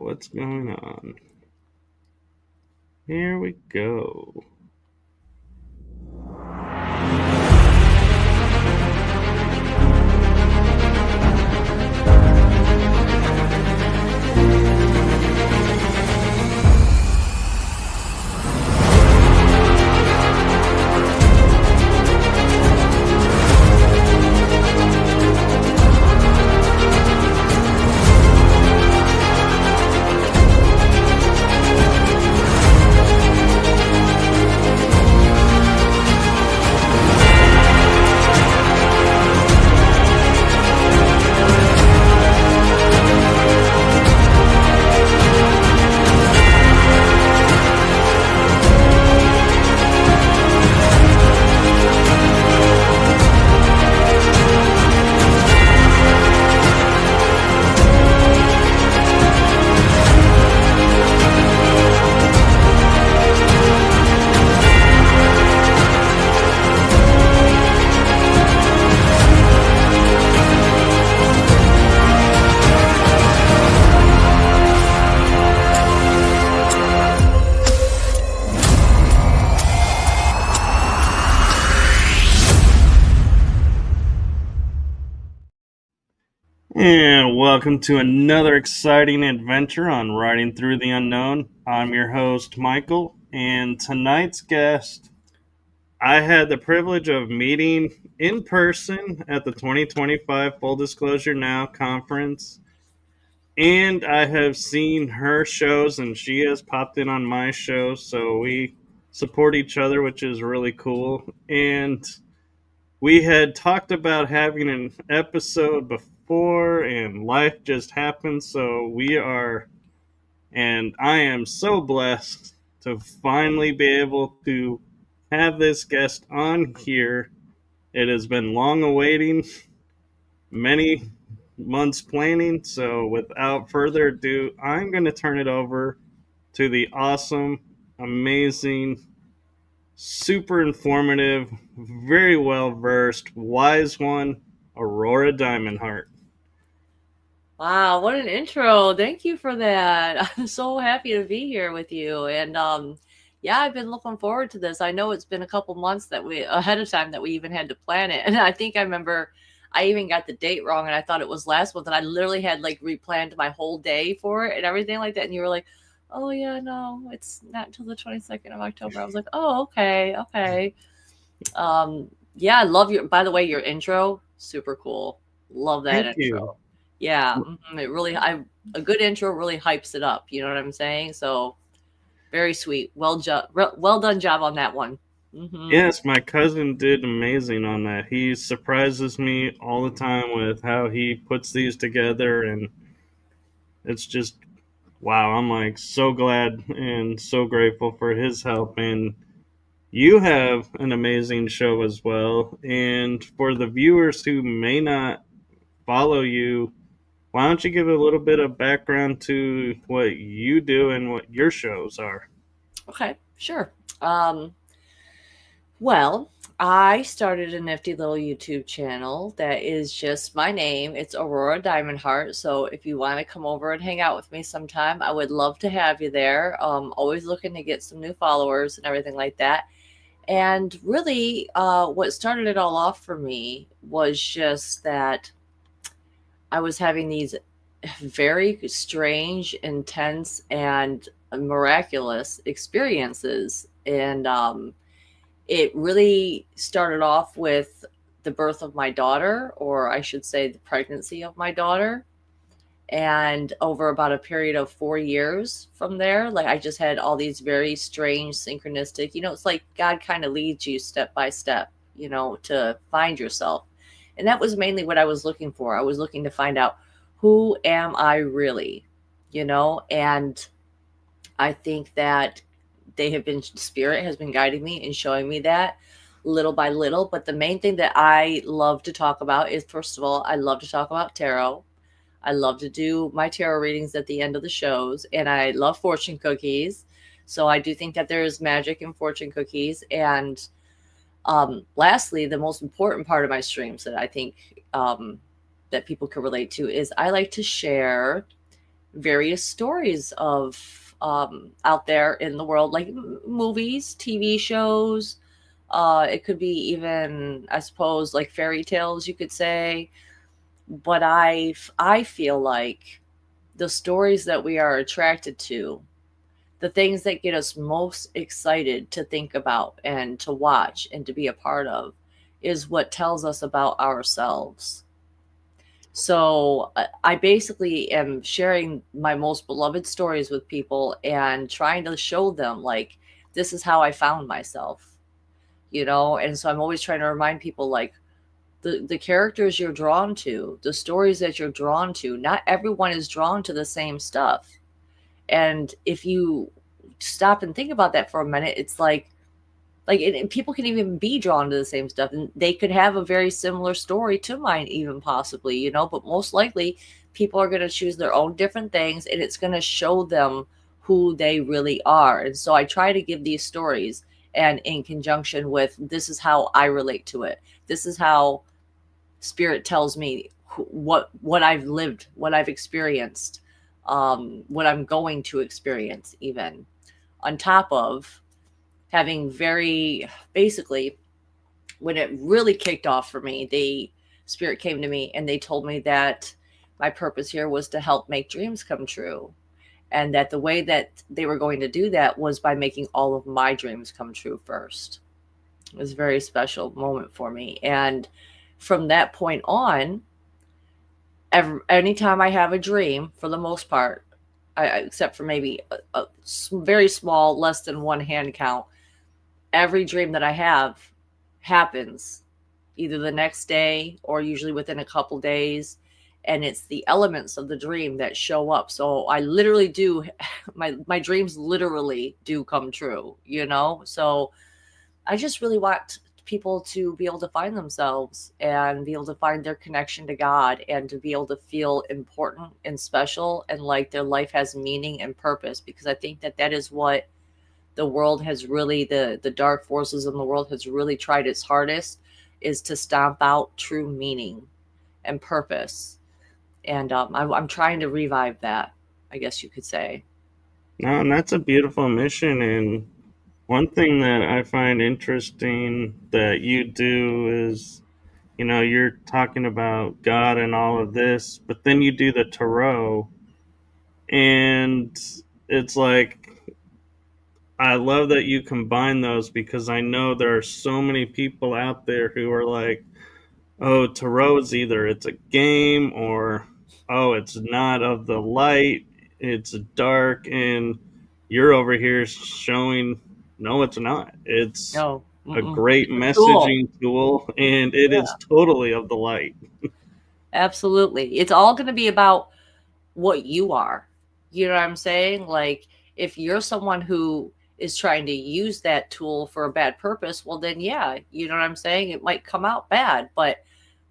what's going on? Here we go. And welcome to another exciting adventure on Riding Through the Unknown. I'm your host, Michael, and tonight's guest I had the privilege of meeting in person at the 2025 Full Disclosure Now conference. And I have seen her shows, and she has popped in on my show, so we support each other, which is really cool. And we had talked about having an episode before, and life just happened, so we are, and I am so blessed to finally be able to have this guest on here. It has been long awaiting, many months planning, so without further ado, I'm going to turn it over to the awesome, amazing, super informative, very well versed, wise one, Aurora Diamondheart. Wow, what an intro. Thank you for that. I'm so happy to be here with you. And yeah, I've been looking forward to this. I know it's been a couple months that we ahead of time that we even had to plan it. And I think I remember I even got the date wrong and I thought it was last month and I literally had like replanned my whole day for it and everything like that. And you were like, "Oh yeah, no, it's not until the 22nd of October." I was like, "Oh, okay, okay." Yeah, I love your by the way, your intro, super cool. Love that Thank you. intro. Yeah, it really I a good intro really hypes it up, you know what I'm saying? So, very sweet. Well done job on that one. Mhm. Yes, my cousin did amazing on that. He surprises me all the time with how he puts these together, and it's just wow. I'm like so glad and so grateful for his help. And you have an amazing show as well. And for the viewers who may not follow you, why don't you give a little bit of background to what you do and what your shows are? Okay, sure. Um Well, I started a nifty little YouTube channel that is just my name. It's Aurora Diamondheart. So if you want to come over and hang out with me sometime, I would love to have you there. Always looking to get some new followers and everything like that. And really, what started it all off for me was just that I was having these very strange, intense, and miraculous experiences. And it really started off with the birth of my daughter, or I should say, the pregnancy of my daughter. And over about a period of 4 years from there, like I just had all these very strange, synchronistic, it's like God kind of leads you step by step, to find yourself. And that was mainly what I was looking for. I was looking to find out, who am I really, and I think that spirit has been guiding me and showing me that little by little. But the main thing that I love to talk about is, first of all, I love to talk about tarot. I love to do my tarot readings at the end of the shows, and I love fortune cookies. So I do think that there is magic in fortune cookies. And lastly, the most important part of my streams that I think that people can relate to is I like to share various stories of out there in the world, like movies, TV shows. It could be even, I suppose, like fairy tales, you could say. But I feel like the stories that we are attracted to, the things that get us most excited to think about and to watch and to be a part of, is what tells us about ourselves. So I basically am sharing my most beloved stories with people and trying to show them, like, this is how I found myself, you know? And so I'm always trying to remind people, like, the characters you're drawn to, the stories that you're drawn to, not everyone is drawn to the same stuff. And if you stop and think about that for a minute, it's like and people can even be drawn to the same stuff, and they could have a very similar story to mine, even possibly, you know, but most likely people are going to choose their own different things, and it's going to show them who they really are. And so I try to give these stories, and in conjunction with, this is how I relate to it, this is how spirit tells me what I've lived, what I've experienced, what I'm going to experience, even on top of having very basically, when it really kicked off for me, the spirit came to me and they told me that my purpose here was to help make dreams come true, and that the way that they were going to do that was by making all of my dreams come true first. It was a very special moment for me. And from that point on, anytime I have a dream, for the most part, except for maybe a very small, less than one hand count, every dream that I have happens either the next day or usually within a couple days. And it's the elements of the dream that show up. So I literally do, my dreams literally do come true, you know? So I just really want people to be able to find themselves and be able to find their connection to God, and to be able to feel important and special, and like their life has meaning and purpose. Because I think that that is what the world has really, the dark forces in the world has really tried its hardest, is to stomp out true meaning and purpose. And I'm trying to revive that, I guess you could say. No, and that's a beautiful mission. And one thing that I find interesting that you do is, you're talking about God and all of this, but then you do the tarot, and it's like, I love that you combine those, because I know there are so many people out there who are like, oh, tarot is either it's a game, or oh, it's not of the light, it's dark. And you're over here showing, no, it's not. It's No, a mm-mm. great It's a tool. messaging tool, and it is Yeah, totally of the light. absolutely. It's all going to be about what you are. You know what I'm saying? Like, if you're someone who is trying to use that tool for a bad purpose, well, then, yeah, you know what I'm saying? It might come out bad. But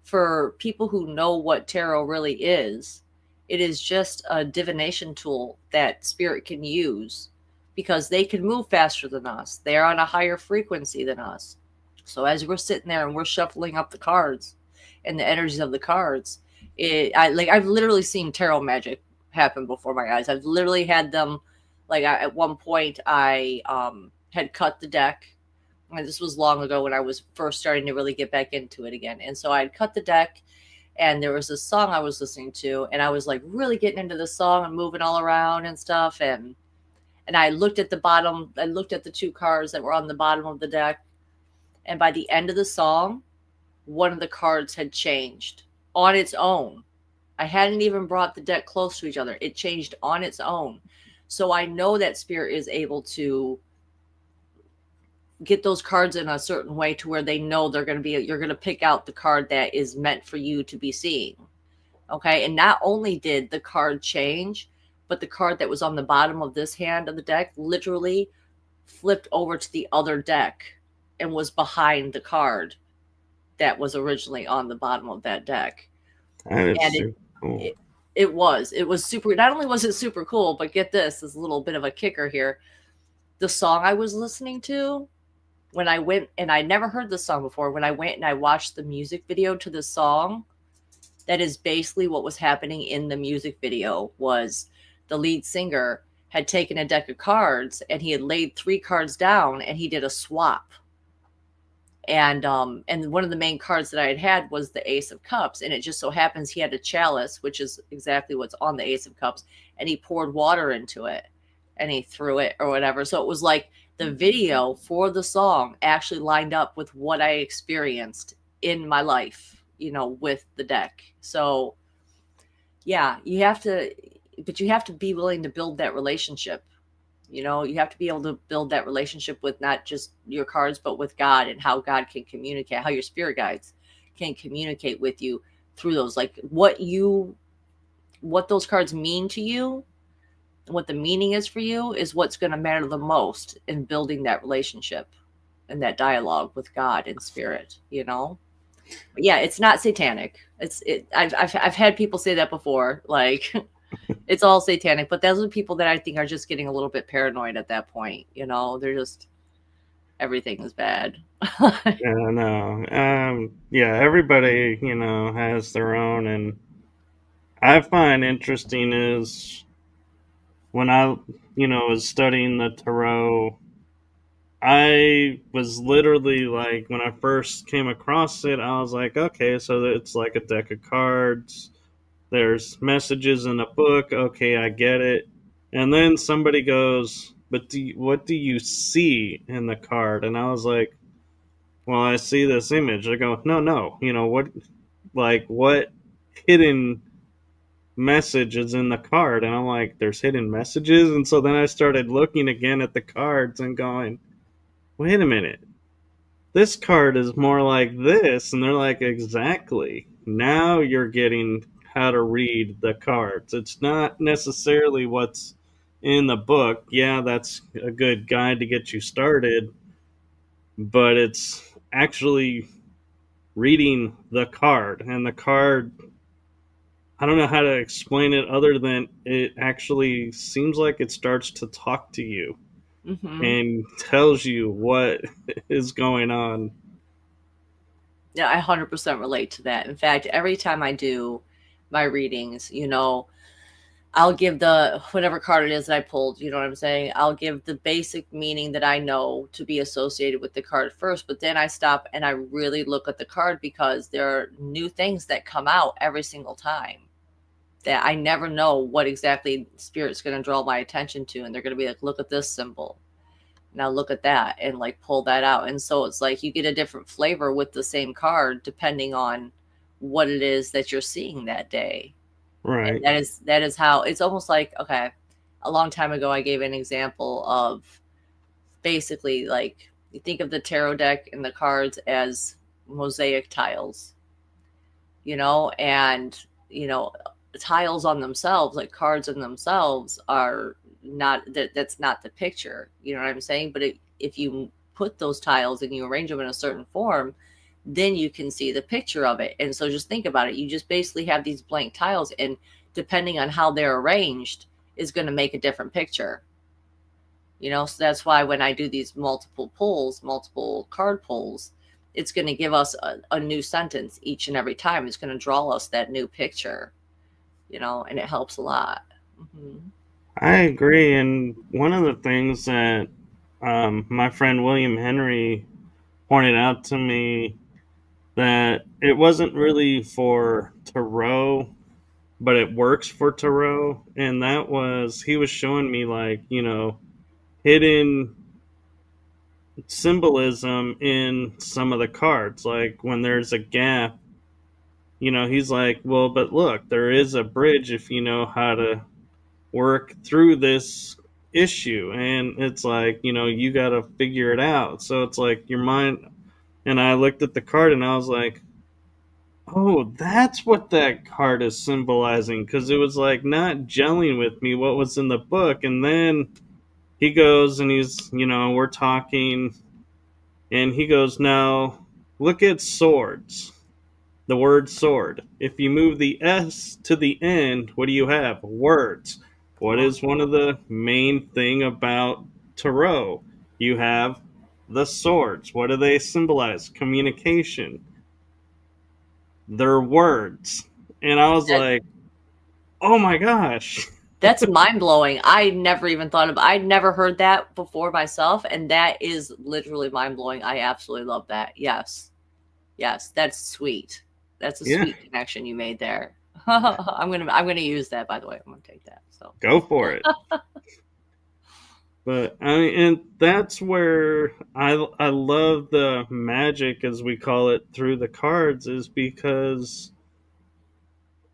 for people who know what tarot really is, it is just a divination tool that spirit can use, because they can move faster than us. They're on a higher frequency than us. So as we're sitting there and we're shuffling up the cards and the energies of the cards, I've literally seen tarot magic happen before my eyes. I've literally had them, like, at one point I had cut the deck. And this was long ago when I was first starting to really get back into it again. And so I'd cut the deck, and there was this song I was listening to, and I was like really getting into the song and moving all around and stuff. And I looked at the bottom, I looked at the two cards that were on the bottom of the deck, and by the end of the song, one of the cards had changed on its own. I hadn't even brought the deck close to each other. It changed on its own. So I know that spirit is able to get those cards in a certain way to where they know you're going to pick out the card that is meant for you to be seeing. Okay. And not only did the card change, but the card that was on the bottom of this hand of the deck literally flipped over to the other deck and was behind the card that was originally on the bottom of that deck. That is And super cool. it, it was super, not only was it super cool, but get this a little bit of a kicker here. The song I was listening to, when I went, and I never heard this song before, when I went and I watched the music video to the song, that is basically what was happening in the music video. Was the lead singer, had taken a deck of cards and he had laid 3 cards down and he did a swap. And one of the main cards that I had was the Ace of Cups, and it just so happens he had a chalice, which is exactly what's on the Ace of Cups, and he poured water into it and he threw it or whatever. So it was like the video for the song actually lined up with what I experienced in my life, with the deck. So yeah, but you have to be willing to build that relationship. You have to be able to build that relationship with not just your cards, but with God, and how God can communicate, how your spirit guides can communicate with you through those. Like what those cards mean to you, what the meaning is for you, is what's going to matter the most in building that relationship and that dialogue with God and spirit. But yeah, it's not satanic. I've had people say that before, like it's all satanic, but those are people that I think are just getting a little bit paranoid at that point. They're just, everything is bad. Yeah, no. Yeah, everybody, has their own, and I find interesting is when I, was studying the tarot, I was literally like, when I first came across it, I was like, okay, so it's like a deck of cards. There's messages in a book. Okay, I get it. And then somebody goes, but what do you see in the card? And I was like, well, I see this image. I go, no, no. What hidden message is in the card? And I'm like, there's hidden messages. And so then I started looking again at the cards and going, wait a minute, this card is more like this. And they're like, exactly. Now you're getting how to read the cards. It's not necessarily what's in the book. Yeah, that's a good guide to get you started, but it's actually reading the card. And the card, I don't know how to explain it other than it actually seems like it starts to talk to you Hmm. and tells you what is going on. Yeah, I 100% relate to that. In fact, every time I do my readings, I'll give the whatever card it is that I pulled, you know what I'm saying? I'll give the basic meaning that I know to be associated with the card first, but then I stop and I really look at the card, because there are new things that come out every single time that I never know what exactly spirit's going to draw my attention to. And they're going to be like, look at this symbol. Now look at that, and like pull that out. And so it's like you get a different flavor with the same card depending on what it is that you're seeing that day. And Right. that is how it's almost like, okay, a long time ago I gave an example of basically like you think of the tarot deck and the cards as mosaic tiles, and tiles on themselves, like cards in themselves, are not that's not the picture, you know what I'm saying? But if you put those tiles and you arrange them in a certain form, then you can see the picture of it. And so just think about it, you just basically have these blank tiles, and depending on how they're arranged is going to make a different picture. So that's why when I do these multiple card pulls, it's going to give us a new sentence each and every time. It's going to draw us that new picture, and it helps a lot. Hmm. I agree. And one of the things that my friend William Henry pointed out to me, that it wasn't really for tarot, but it works for tarot. And that was, he was showing me, like, hidden symbolism in some of the cards. Like when there's a gap, he's like, well, but look, there is a bridge if you know how to work through this issue. And it's like, you got to figure it out. So it's like your mind. And I looked at the card and I was like, oh, that's what that card is symbolizing. Because it was like not gelling with me what was in the book. And then he goes and he's, we're talking. And he goes, now look at swords. The word sword. If you move the S to the end, what do you have? Words. What is one of the main thing about tarot? You have the swords. What do they symbolize? Communication. They're words. And I was That, like, oh my gosh. That's mind blowing. I never even thought of. I'd never heard that before myself, and that is literally mind blowing. I absolutely love that. Yes, yes, that's sweet. That's a Yeah, sweet connection you made there. I'm gonna use that. By the way, I'm gonna take that. So go for it. But I mean, and that's where I love the magic, as we call it, through the cards, is because,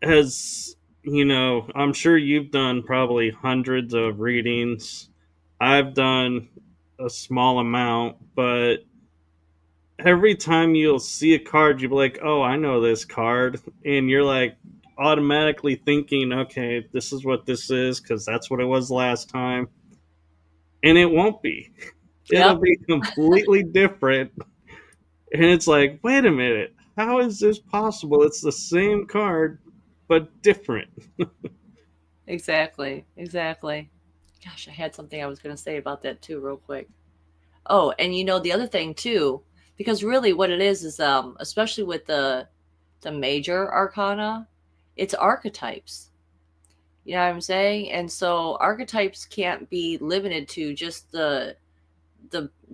as you know, I'm sure you've done probably hundreds of readings. I've done a small amount, but every time you'll see a card, you'll be like, "Oh, I know this card," and you're like automatically thinking, "Okay, this is what this is because that's what it was last time," and it won't be. It'll yep, be completely different, and it's like, wait a minute, how is this possible? It's the same card, but different. exactly, exactly. Gosh, I had something I was gonna say about that too, real quick. Oh, and the other thing too, because really what it is especially with the major arcana, it's archetypes. You know what I'm saying? And so archetypes can't be limited to just the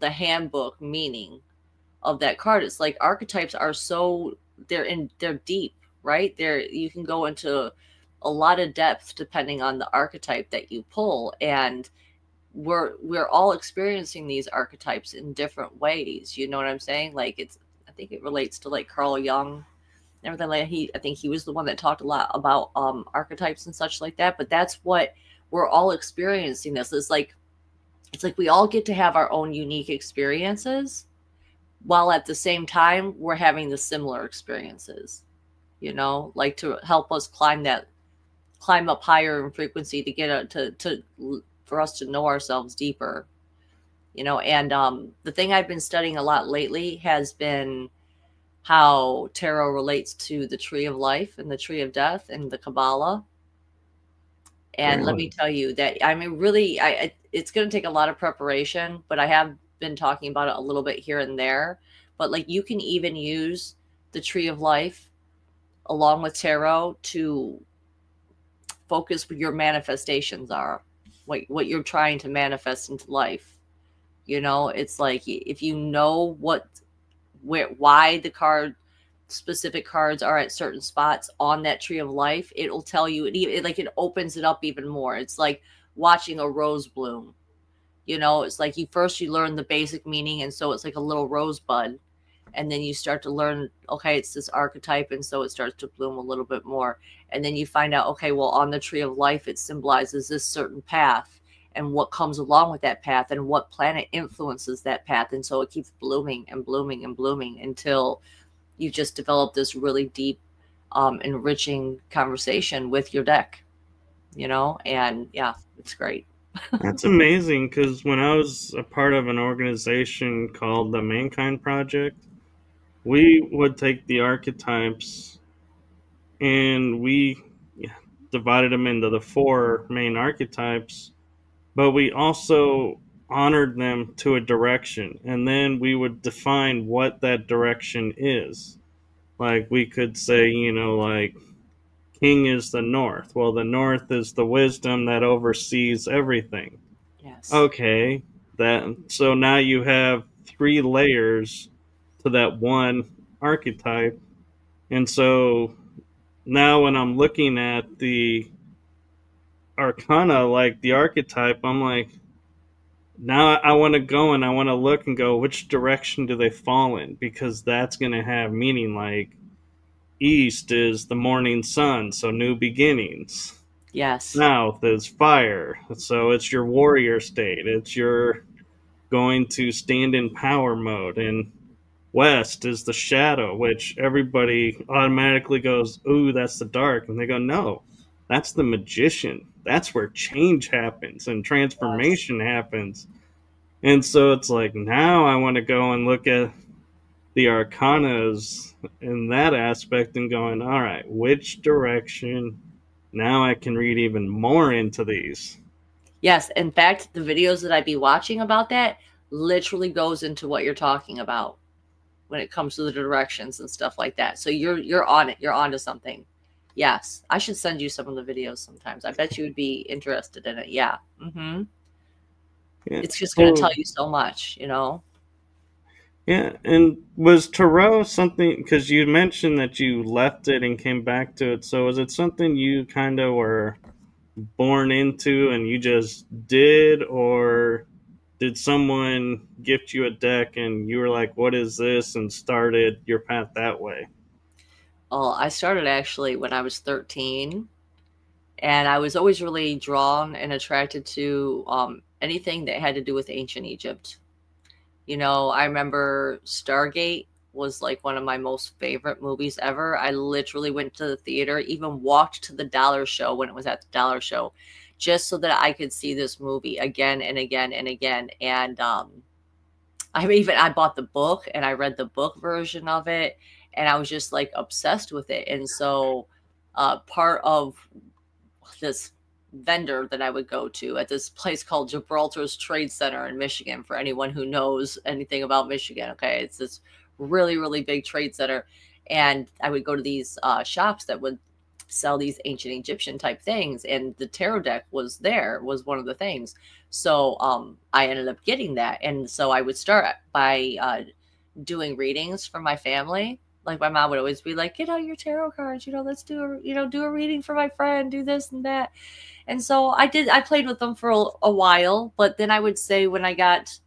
handbook meaning of that card. It's like archetypes are so they're deep, right? You can go into a lot of depth depending on the archetype that you pull, and we're all experiencing these archetypes in different ways. You know what I'm saying? Like I think it relates to like Carl Jung and everything. Like I think he was the one that talked a lot about archetypes and such like that. But that's what we're all experiencing. This it's like we all get to have our own unique experiences, while at the same time we're having the similar experiences. Like to help us climb up higher in frequency to get to for us to know ourselves deeper. And the thing I've been studying a lot lately has been how tarot relates to the tree of life and the tree of death and the Kabbalah. And let me Really? tell you that, I mean, really, it's going to take a lot of preparation, but I have been talking about it a little bit here and there. But like, you can even use the tree of life along with tarot to focus what your manifestations are, what you're trying to manifest into life. It's like if you know why the specific cards are at certain spots on that tree of life, it'll tell you. It opens it up even more. It's like watching a rose bloom. It's like you learn the basic meaning, and so it's like a little rosebud, and then you start to learn, okay, it's this archetype, and so it starts to bloom a little bit more, and then you find out, okay, well, on the tree of life it symbolizes this certain path and what comes along with that path and what planet influences that path, and so it keeps blooming and blooming and blooming until you just develop this really deep, enriching conversation with your deck. And yeah, it's great. That's amazing because when I was a part of an organization called the Mankind Project, we would take the archetypes and we divided them into the four main archetypes, but we also honored them to a direction, and then we would define what that direction is. Like we could say, like king is the north. Well, the north is the wisdom that oversees everything. Yes. Okay, that so now you have three layers to that one archetype, and so now when I'm looking at the arcana, like the archetype, I'm like, now I want to go and I want to look and go, which direction do they fall in? Because that's going to have meaning. Like, east is the morning sun, so new beginnings. Yes. South is fire, so it's your warrior state. It's your going to stand in power mode. And west is the shadow, which everybody automatically goes, ooh, that's the dark. And they go, no, that's the magician. That's where change happens and Yes. transformation happens. And so it's like, now I want to go and look at the arcanas in that aspect and going, all right, which direction? Now I can read even more into these. Yes. In fact, the videos that I'd be watching about that literally goes into what you're talking about when it comes to the directions and stuff like that. So you're on it. You're onto something. Yes, I should send you some of the videos sometimes. I bet you would be interested in it. Yeah. Yeah. It's just going to tell Well, you so much, you know? yeah. And was tarot something, because you mentioned that you left it and came back to it? So was it something you kind of were born into and you just did, or did someone gift you a deck and you were like, what is this, and started your path that way? Well, I started actually when I was 13, and I was always really drawn and attracted to anything that had to do with ancient Egypt. You know, I remember Stargate was like one of my most favorite movies ever. I literally went to the theater, even walked to the dollar show when it was at the dollar show, just so that I could see this movie again and again and again. And I bought the book and I read the book version of it, and I was just like obsessed with it. And so part of this vendor that I would go to at this place called Gibraltar's Trade Center in Michigan, for anyone who knows anything about Michigan. Okay. It's this really, really big trade center. And I would go to these shops that would sell these ancient Egyptian type things. And the tarot deck was one of the things. So I ended up getting that. And so I would start by doing readings for my family. Like my mom would always be like, get out your tarot cards, let's do a reading for my friend, do this and that. And so I played with them for a while, but then I would say when I got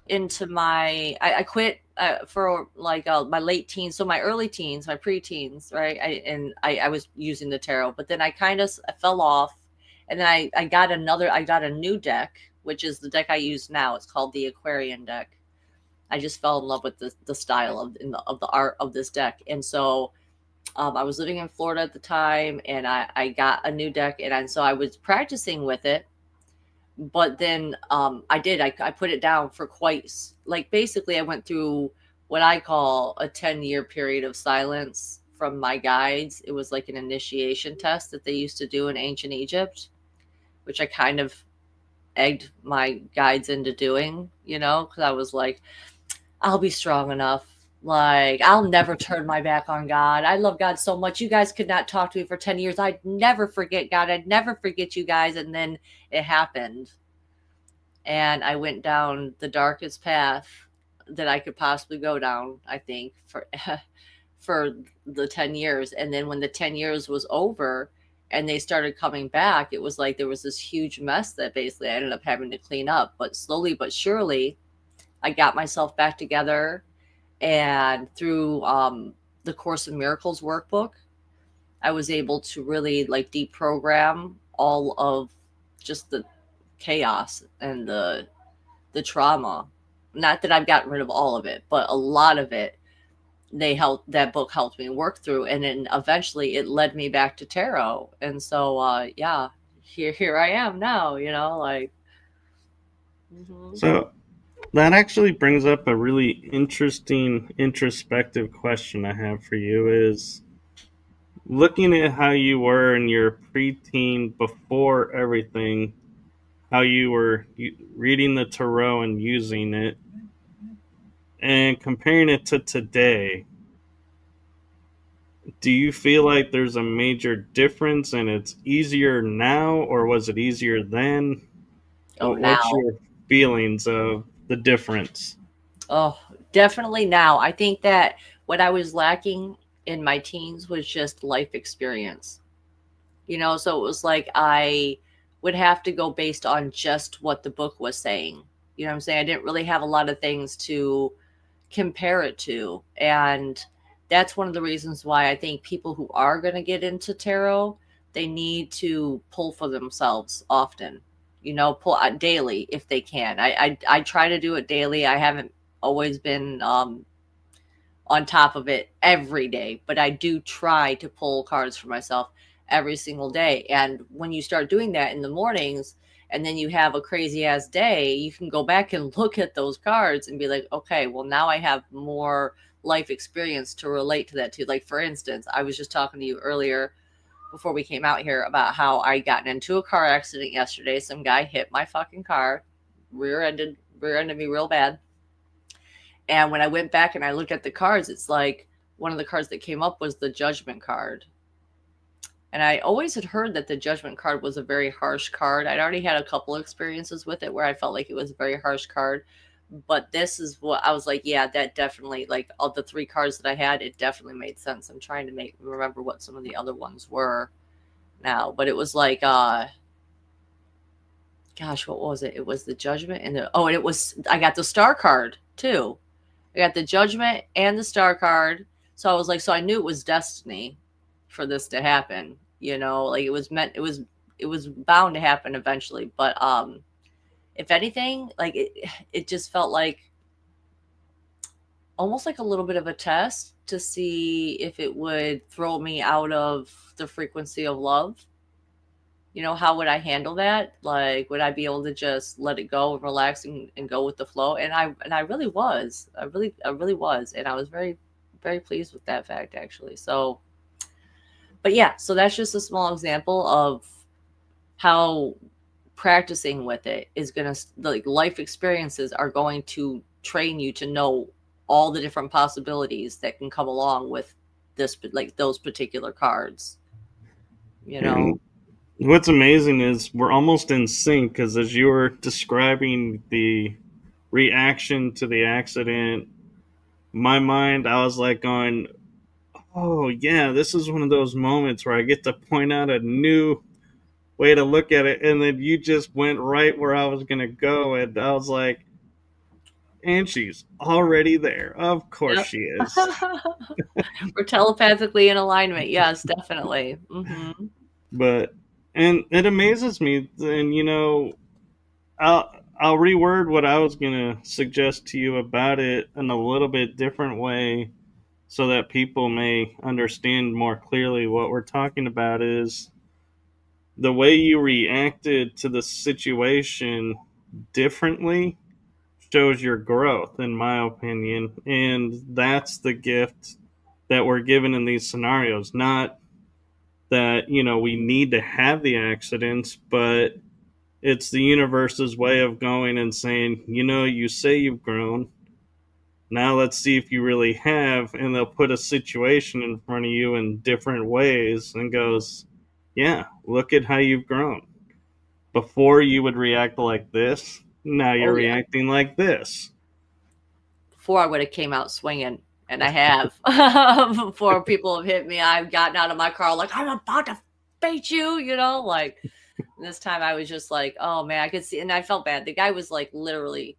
into I quit for like my late teens, so my early teens, my preteens, right? I was using the tarot, but then I kind of fell off, and then I got a new deck, which is the deck I use now. It's called the Aquarian deck. I just fell in love with the style of the art of this deck, and so I was living in Florida at the time, and I got a new deck, and so I was practicing with it. But then I put it down for like basically I went through what I call a 10-year period of silence from my guides. It was like an initiation test that they used to do in ancient Egypt, which I kind of egged my guides into doing, because I was like, I'll be strong enough. Like, I'll never turn my back on God. I love God so much. You guys could not talk to me for 10 years. I'd never forget God. I'd never forget you guys. And then it happened. And I went down the darkest path that I could possibly go down, I think, for for the 10 years. And then when the 10 years was over and they started coming back, it was like there was this huge mess that basically I ended up having to clean up. But slowly but surely, I got myself back together, and through the Course in Miracles workbook, I was able to really like deprogram all of just the chaos and the trauma. Not that I've gotten rid of all of it, but a lot of it, that book helped me work through, and then eventually it led me back to tarot. And so yeah, here I am now, like. Mhm. So that actually brings up a really interesting introspective question I have for you: is looking at how you were in your preteen before everything, how you were reading the tarot and using it, and comparing it to today, do you feel like there's a major difference and it's easier now, or was it easier then? Oh, What's now. your feelings of the difference? Oh, definitely now. I think that what I was lacking in my teens was just life experience. So it was like I would have to go based on just what the book was saying. You know what I'm saying? I didn't really have a lot of things to compare it to. And that's one of the reasons why I think people who are going to get into tarot, they need to pull for themselves often. Pull out daily if they can. I try to do it daily. I haven't always been on top of it every day, but I do try to pull cards for myself every single day. And when you start doing that in the mornings, and then you have a crazy ass day, you can go back and look at those cards and be like, okay, well, now I have more life experience to relate to that to. Like, for instance, I was just talking to you earlier before we came out here about how I got into a car accident yesterday. Some guy hit my fucking car, rear ended me real bad. And when I went back and I looked at the cards, it's like one of the cards that came up was the Judgment card. And I always had heard that the judgment card was a very harsh card. I'd already had a couple experiences with it where I felt like it was a very harsh card. But this is what I was like, yeah, that definitely, like, of the three cards that I had, it definitely made sense. I'm trying to remember what some of the other ones were now, but it was like, gosh, what was it? It was the judgment and and it was, I got the star card too. I got the judgment and the star card. So I was like, so I knew it was destiny for this to happen. Like it was bound to happen eventually. But if anything, like it just felt like almost like a little bit of a test to see if it would throw me out of the frequency of love. How would I handle that? Like, would I be able to just let it go and relax and go with the flow? And I really was. I really was. And I was very, very pleased with that fact, actually. So, but yeah, so that's just a small example of how practicing with it is going to, like, life experiences are going to train you to know all the different possibilities that can come along with this, like those particular cards, you know? And what's amazing is we're almost in sync because as you were describing the reaction to the accident, my mind, I was like going, oh, yeah, this is one of those moments where I get to point out a new way to look at it. And then you just went right where I was going to go. And I was like, and she's already there. Of course Yep. she is. We're telepathically in alignment. Yes, definitely. But, and it amazes me. And, I'll, I'll reword what I was going to suggest to you about it in a little bit different way so that people may understand more clearly what we're talking about is the way you reacted to the situation differently shows your growth, in my opinion. And that's the gift that we're given in these scenarios. Not that, we need to have the accidents, but it's the universe's way of going and saying, you say you've grown. Now let's see if you really have. And they'll put a situation in front of you in different ways and goes, yeah, look at how you've grown. Before you would react like this, now you're Oh yeah. reacting like this. Before I would have came out swinging, and I have. Before people have hit me, I've gotten out of my car like I'm about to face you. Like this time I was just like, oh man, I could see, and I felt bad. The guy was like literally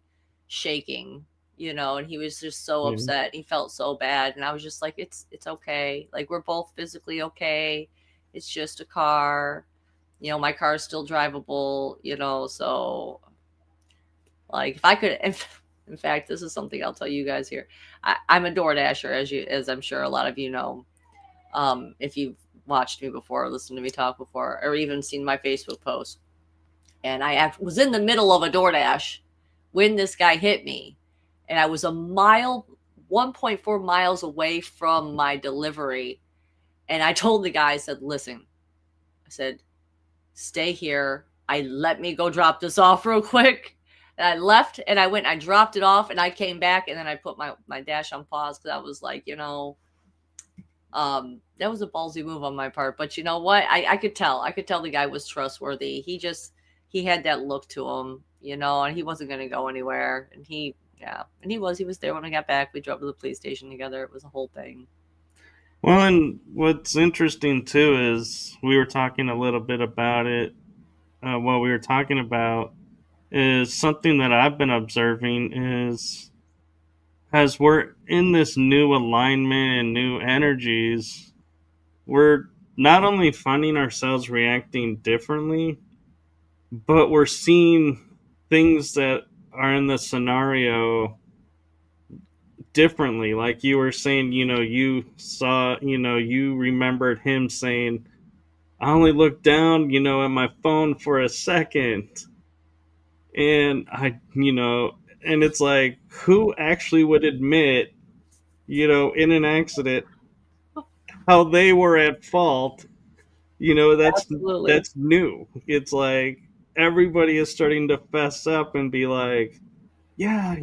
shaking, and he was just so Yeah. upset. He felt so bad, and I was just like, it's okay. Like we're both physically okay. It's just a car. My car is still drivable. So like if I could, in fact, this is something I'll tell you guys here. I'm a Door Dasher, as I'm sure a lot of you know. If you've watched me before, or listened to me talk before, or even seen my Facebook post. And I was in the middle of a DoorDash when this guy hit me, and I was 1.4 miles away from my delivery. And I told the guy, I said, "Listen," I said, "stay here. Let me go drop this off real quick." And I left and I went and I dropped it off and I came back and then I put my dash on pause because I was like, that was a ballsy move on my part. But you know what? I could tell. I could tell the guy was trustworthy. He had that look to him, and he wasn't gonna go anywhere. And he was there when I got back. We drove to the police station together. It was a whole thing. Well, and what's interesting too is we were talking a little bit about it. What we were talking about is something that I've been observing is as we're in this new alignment and new energies, we're not only finding ourselves reacting differently, but we're seeing things that are in the scenario differently. Like you were saying, you saw, you remembered him saying, I only looked down, at my phone for a second. And and it's like, who actually would admit, in an accident, how they were at fault? Absolutely. That's new. It's like everybody is starting to fess up and be like, yeah,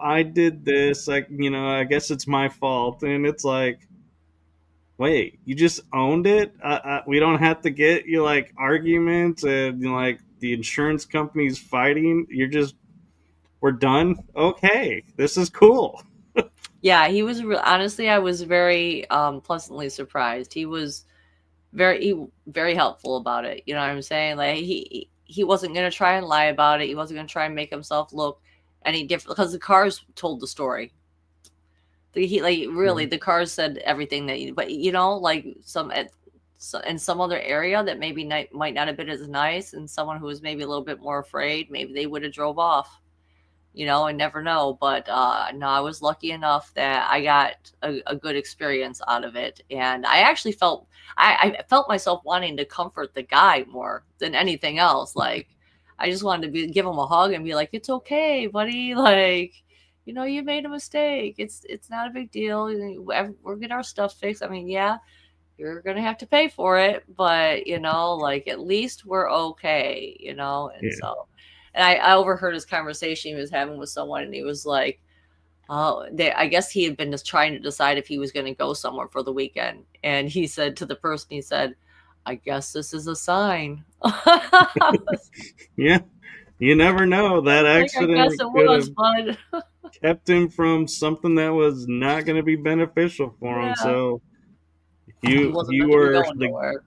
I did this. Like, I guess it's my fault. And it's like, wait, you just owned it? We don't have to get you like arguments and like the insurance company's fighting. We're done. Okay, this is cool. Yeah, he was honestly, I was very pleasantly surprised. He was very helpful about it. You know what I'm saying? Like he wasn't gonna try and lie about it. He wasn't gonna try and make himself look any different because the cars told the story. He like really Mhm. the cars said everything that you, but you know, like in some other area that maybe might not have been as nice, and someone who was maybe a little bit more afraid, maybe they would have drove off. You know, I never know. But no, I was lucky enough that I got a good experience out of it, and I actually felt I felt myself wanting to comfort the guy more than anything else. Like I just wanted to give him a hug and be like, "It's okay, buddy. Like, you know, you made a mistake. It's not a big deal. We're getting our stuff fixed. I mean, yeah, you're gonna have to pay for it, but you know, like at least we're okay, you know." And Yeah. so, and I overheard his conversation he was having with someone, and he was like, "Oh, I guess he had been just trying to decide if he was going to go somewhere for the weekend." And he said to the person, he said, "I guess this is a sign." I was Yeah, you never know. That like, "I guess accident it could was, have bud." kept him from something that was not going to be beneficial for him. Yeah, So he you wasn't you meant to be were going the nowhere.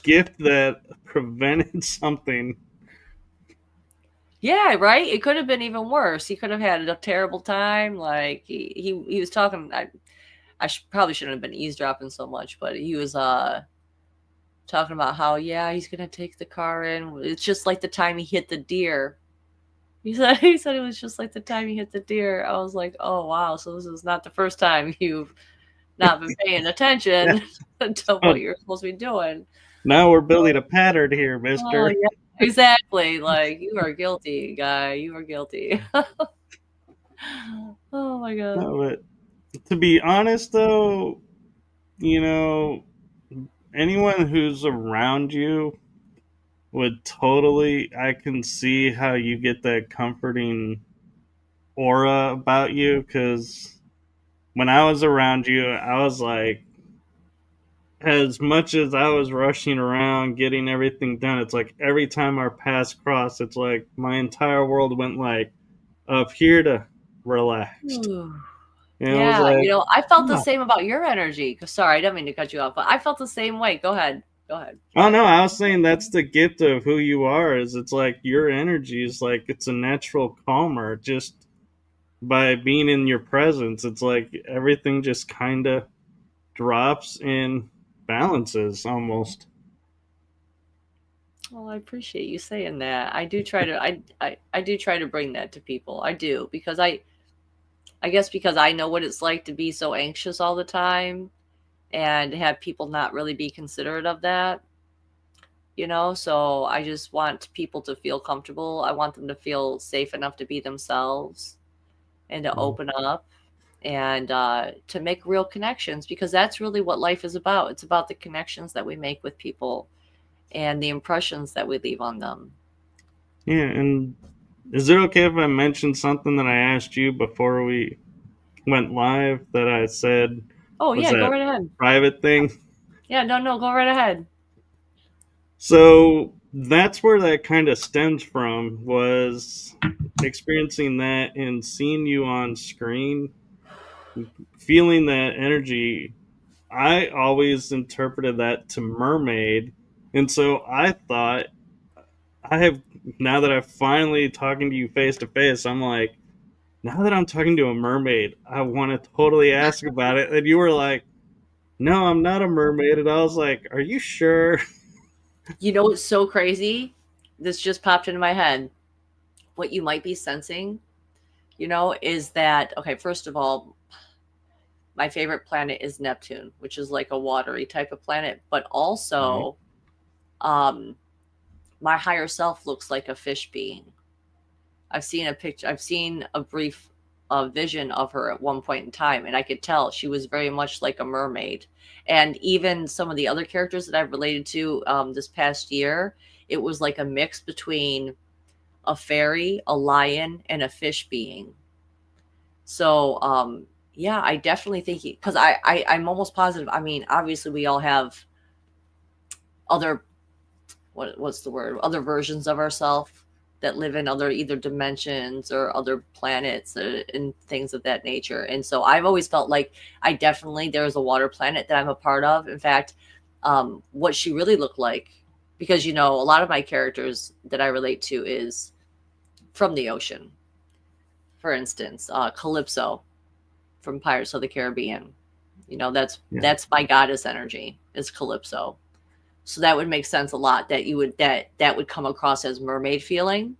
gift that prevented something. Yeah, right. It could have been even worse. He could have had a terrible time. Like he was talking. Probably shouldn't have been eavesdropping so much, but he was talking about how yeah he's gonna take the car in. It's just like the time he hit the deer. He said it was just like the time he hit the deer. I was like, oh wow, so this is not the first time you've not been paying Yeah. attention to what So you're supposed to be doing. now we're building a pattern here, Oh mister. yeah, exactly. Like you are guilty, guy. You are guilty. Oh my god. No, but to be honest, though, you know, anyone who's around you would totally, I can see how you get that comforting aura about you because when I was around you, I was like, as much as I was rushing around getting everything done, it's like every time our paths crossed, it's like my entire world went like up here to relaxed. Whew. And it was Yeah, like, you know, I felt the oh, same about your energy. Sorry, I didn't mean to cut you off, but I felt the same way. Go ahead. Go ahead. oh no, I was saying that's the gift of who you are, is it's like your energy is like it's a natural calmer just by being in your presence. It's like everything just kind of drops and balances almost. Well, I appreciate you saying that. I do try to I do try to bring that to people. I do because I guess because I know what it's like to be so anxious all the time and have people not really be considerate of that, you know? So I just want people to feel comfortable. I want them to feel safe enough to be themselves and to open up and to make real connections because that's really what life is about. It's about the connections that we make with people and the impressions that we leave on them. Yeah, and is it okay if I mention something that I asked you before we went live that I said Oh, was yeah, go that right ahead. private thing? Yeah, no, no, go right ahead. So that's where that kind of stems from, was experiencing that and seeing you on screen, feeling that energy. I always interpreted that to mermaid. And so I thought, I have, now that I'm finally talking to you face to face, I'm like, now that I'm talking to a mermaid, I want to totally ask about it. And you were like, no, I'm not a mermaid. And I was like, are you sure? You know what's so crazy? This just popped into my head. What you might be sensing, you know, is that, okay, first of all, my favorite planet is Neptune, which is like a watery type of planet, but Right. also, um, my higher self looks like a fish being. I've seen a picture, I've seen a brief vision of her at one point in time, and I could tell she was very much like a mermaid. And even some of the other characters that I've related to this past year, it was like a mix between a fairy, a lion, and a fish being. So, Yeah, I definitely think because I'm almost positive. I mean, obviously we all have other what's the word, other versions of ourselves that live in other either dimensions or other planets and things of that nature. And so I've always felt like I definitely, there's a water planet that I'm a part of. In fact, what she really looked like, because a lot of my characters that I relate to is from the ocean. For instance, Calypso from Pirates of the Caribbean. Yeah. That's my goddess energy is Calypso. So that would make sense a lot that you would that would come across as mermaid feeling,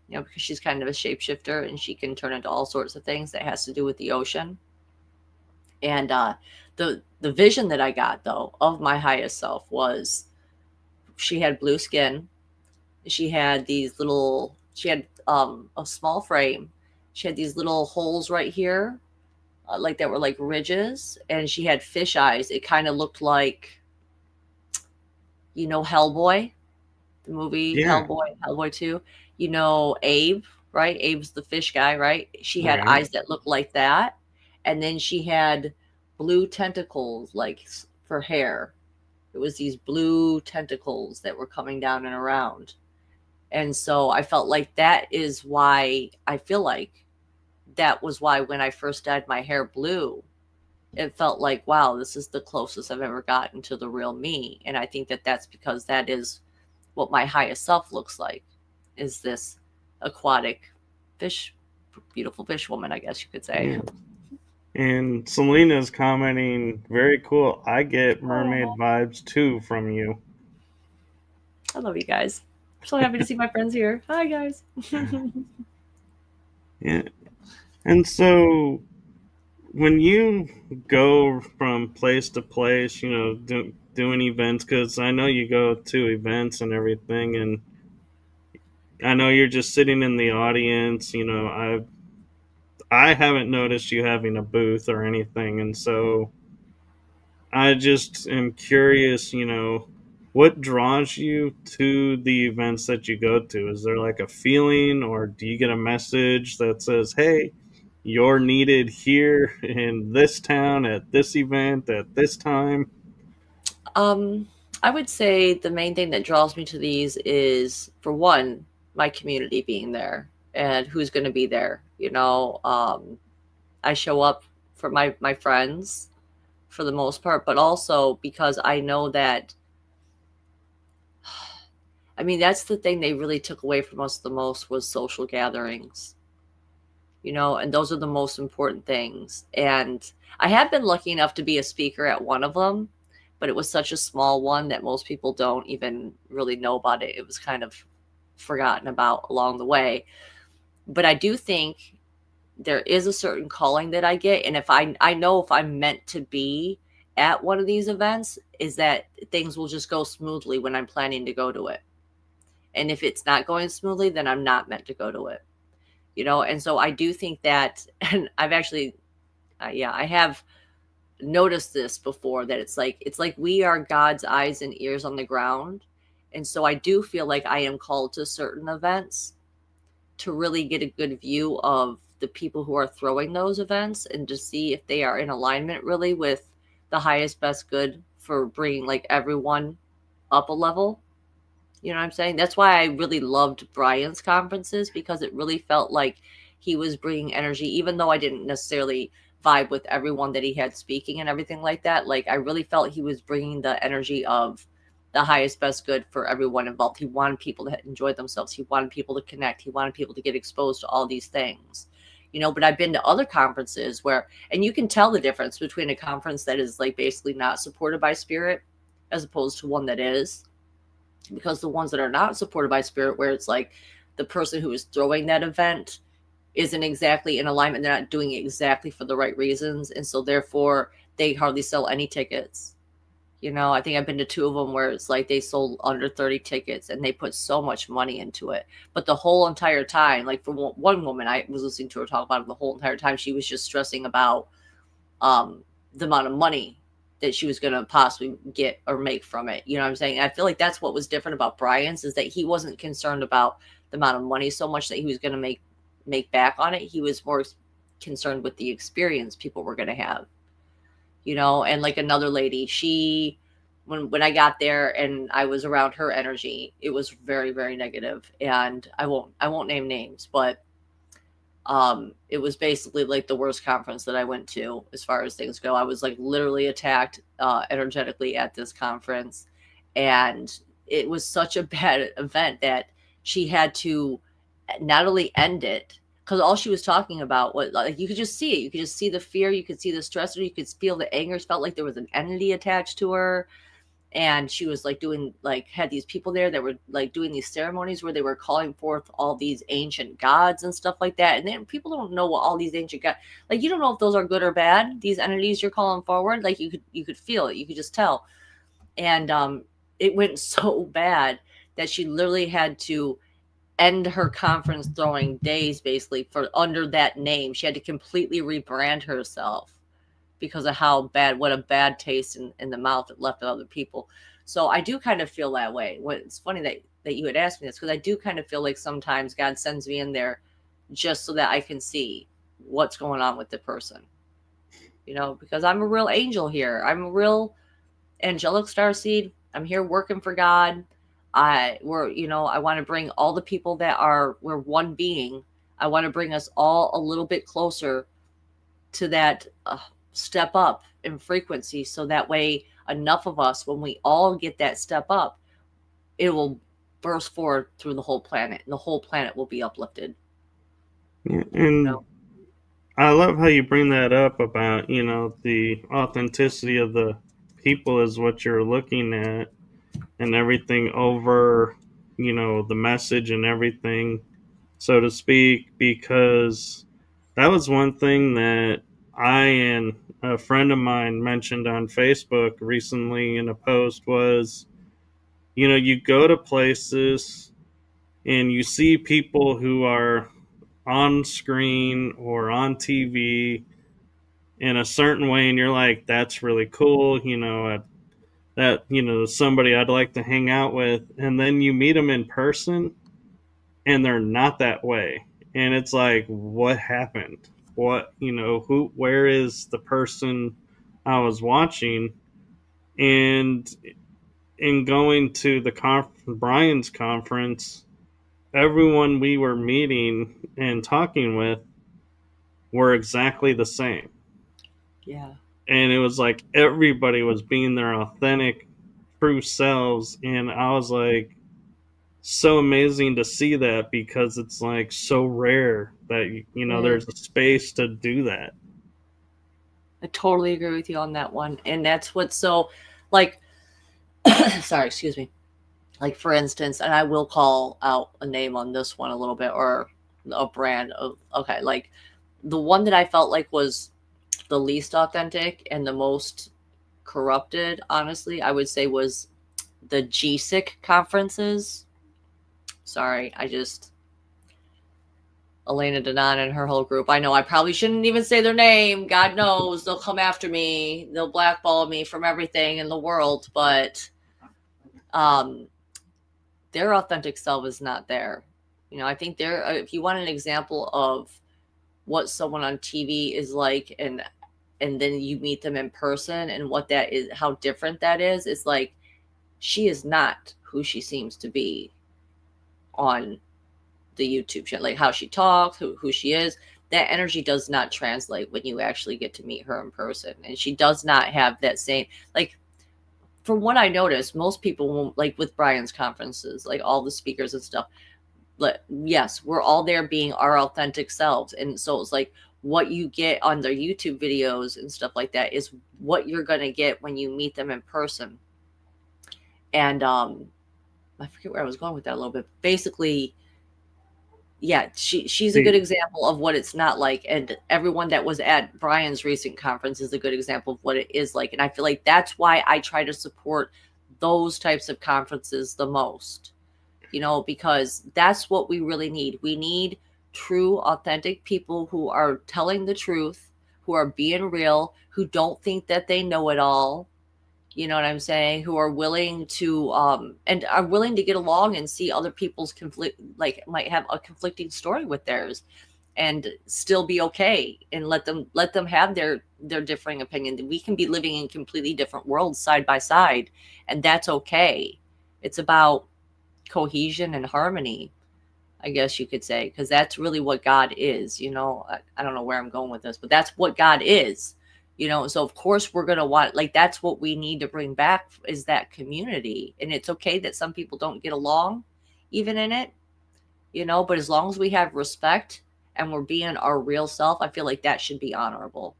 because she's kind of a shapeshifter and she can turn into all sorts of things that has to do with the ocean. And the vision that I got though of my highest self was she had blue skin. She had a small frame. She had these little holes right here, like that were like ridges, and she had fish eyes. It kind of looked like, Hellboy, the movie Yeah. Hellboy, Hellboy 2. Abe, right? Abe's the fish guy, right? She had Right. eyes that looked like that. And then she had blue tentacles, like for hair. It was these blue tentacles that were coming down and around. And so I felt like that is why I feel like that was why when I first dyed my hair blue, it felt like, wow, this is the closest I've ever gotten to the real me. And I think that that's because that is what my highest self looks like, is this aquatic fish, beautiful fish woman, I guess you could say. Yeah. And Selena's commenting, very cool. I get mermaid Oh, vibes too from you. I love you guys. I'm so happy to see my friends here. Hi, guys. Yeah. And so when you go from place to place, doing events, because I know you go to events and everything, and I know you're just sitting in the audience. I haven't noticed you having a booth or anything, and so I just am curious, what draws you to the events that you go to? Is there like a feeling, or do you get a message that says, hey, you're needed here in this town at this event at this time? um, I would say the main thing that draws me to these is, for one, my community being there and who's going to be there. I show up for my friends for the most part, but also because I know that, I mean, that's the thing they really took away from us the most was social gatherings, and those are the most important things. And I have been lucky enough to be a speaker at one of them, but it was such a small one that most people don't even really know about it. It was kind of forgotten about along the way. But I do think there is a certain calling that I get. And if I know if I'm meant to be at one of these events, is that things will just go smoothly when I'm planning to go to it. And if it's not going smoothly, then I'm not meant to go to it. And so I do think that, and I've actually, yeah, I have noticed this before, that it's like we are God's eyes and ears on the ground. And so I do feel like I am called to certain events to really get a good view of the people who are throwing those events and to see if they are in alignment really with the highest best good for bringing like everyone up a level. You know what I'm saying? That's why I really loved Brian's conferences, because it really felt like he was bringing energy, even though I didn't necessarily vibe with everyone that he had speaking and everything like that. Like, I really felt he was bringing the energy of the highest, best good for everyone involved. He wanted people to enjoy themselves. He wanted people to connect. He wanted people to get exposed to all these things. But I've been to other conferences where, and you can tell the difference between a conference that is like basically not supported by spirit as opposed to one that is, because the ones that are not supported by spirit, where it's like the person who is throwing that event isn't exactly in alignment, they're not doing it exactly for the right reasons, and so therefore they hardly sell any tickets. I think I've been to two of them where it's like they sold under 30 tickets and they put so much money into it, but the whole entire time, like for one woman I was listening to her talk about it, the whole entire time she was just stressing about the amount of money that she was going to possibly get or make from it. You know what I'm saying? I feel like that's what was different about Brian's, is that he wasn't concerned about the amount of money so much that he was going to make back on it. He was more concerned with the experience people were going to have, you know. And like another lady, she, when I got there and I was around her energy, it was very, very negative. And I won't name names, but it was basically like the worst conference that I went to as far as things go. I was like literally attacked energetically at this conference, and it was such a bad event that she had to not only end it, because all she was talking about was like, you could just see it, you could just see the fear, you could see the stress, you could feel the anger. It felt like there was an entity attached to her. And she was like doing, like, had these people there that were like doing these ceremonies where they were calling forth all these ancient gods and stuff like that. And then people don't know what all these ancient gods, like, you don't know if those are good or bad, these entities you're calling forward. Like, you could feel it, you could just tell. And it went so bad that she literally had to end her conference throwing days basically for under that name. She had to completely rebrand herself because of how bad, what a bad taste in the mouth it left with other people. So I do kind of feel that way. It's funny that you had asked me this, because I do kind of feel like sometimes God sends me in there just so that I can see what's going on with the person, you know, because I'm a real angel here. I'm a real angelic starseed. I'm here working for God. I want to bring all the people that we're one being. I want to bring us all a little bit closer to that step up in frequency, so that way enough of us, when we all get that step up, it will burst forward through the whole planet, and the whole planet will be uplifted. Yeah, You and know? I love how you bring that up about, the authenticity of the people is what you're looking at, and everything over, the message and everything, so to speak, because that was one thing that I and a friend of mine mentioned on Facebook recently in a post was, you go to places and you see people who are on screen or on TV in a certain way, and you're like, that's really cool, that, somebody I'd like to hang out with. And then you meet them in person and they're not that way. And it's like, what happened? What, where is the person I was watching? And in going to the Brian's conference, everyone we were meeting and talking with were exactly the same. Yeah. And it was like everybody was being their authentic, true selves. And I was like, so amazing to see that, because it's like so rare that, Mm, there's a space to do that. I totally agree with you on that one. And that's what's so, like, sorry, excuse me. Like, for instance, and I will call out a name on this one a little bit, or a brand of, okay, like the one that I felt like was the least authentic and the most corrupted, honestly, I would say was the GSIC conferences. Sorry, Elena Denon and her whole group. I know I probably shouldn't even say their name. God knows they'll come after me. They'll blackball me from everything in the world, but um, their authentic self is not there. You know, I think if you want an example of what someone on TV is like, and then you meet them in person and what that is, how different that is, it's like she is not who she seems to be on the YouTube channel, like how she talks, who she is. That energy does not translate when you actually get to meet her in person. And she does not have that same, like, from what I noticed, most people won't, like with Brian's conferences, like all the speakers and stuff, but yes, we're all there being our authentic selves. And so it's like what you get on their YouTube videos and stuff like that is what you're going to get when you meet them in person. And I forget where I was going with that a little bit. Basically, yeah, she's a good See, example of what it's not like. And everyone that was at Brian's recent conference is a good example of what it is like. And I feel like that's why I try to support those types of conferences the most, you know, because that's what we really need. We need true, authentic people who are telling the truth, who are being real, who don't think that they know it all. You know what I'm saying? Who are willing to and are willing to get along and see other people's conflict, like might have a conflicting story with theirs, and still be okay, and let them have their differing opinion. We can be living in completely different worlds side by side, and that's okay. It's about cohesion and harmony, I guess you could say, because that's really what God is. I don't know where I'm going with this, but that's what God is. So of course we're going to want, like, that's what we need to bring back, is that community. And it's okay that some people don't get along even in it, but as long as we have respect and we're being our real self, I feel like that should be honorable.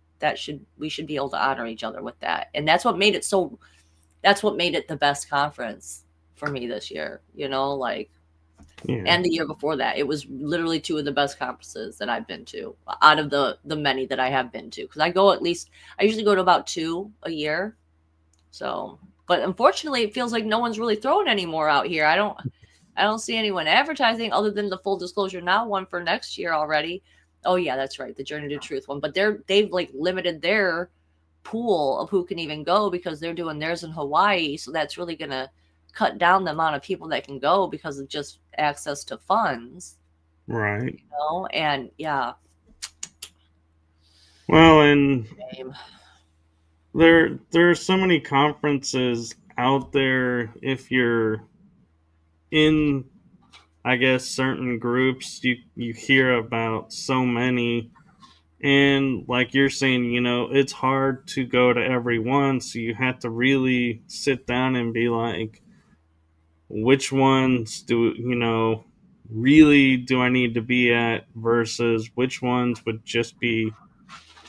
We should be able to honor each other with that. And that's what made it the best conference for me this year, like, Yeah. and the year before that. It was literally two of the best conferences that I've been to out of the many that I have been to. Because I usually go to about 2 a year. So, but unfortunately, it feels like no one's really throwing any more out here. I don't see anyone advertising other than the Full Disclosure Now one for next year already. Oh yeah, that's right, the Journey to Truth one. But they've like limited their pool of who can even go because they're doing theirs in Hawaii. So that's really gonna cut down the amount of people that can go because of just access to funds. Right. And yeah. Well, and there are so many conferences out there. If you're in, I guess, certain groups, you hear about so many. And like you're saying, it's hard to go to every one, so you have to really sit down and be like, which ones really do I need to be at versus which ones would just be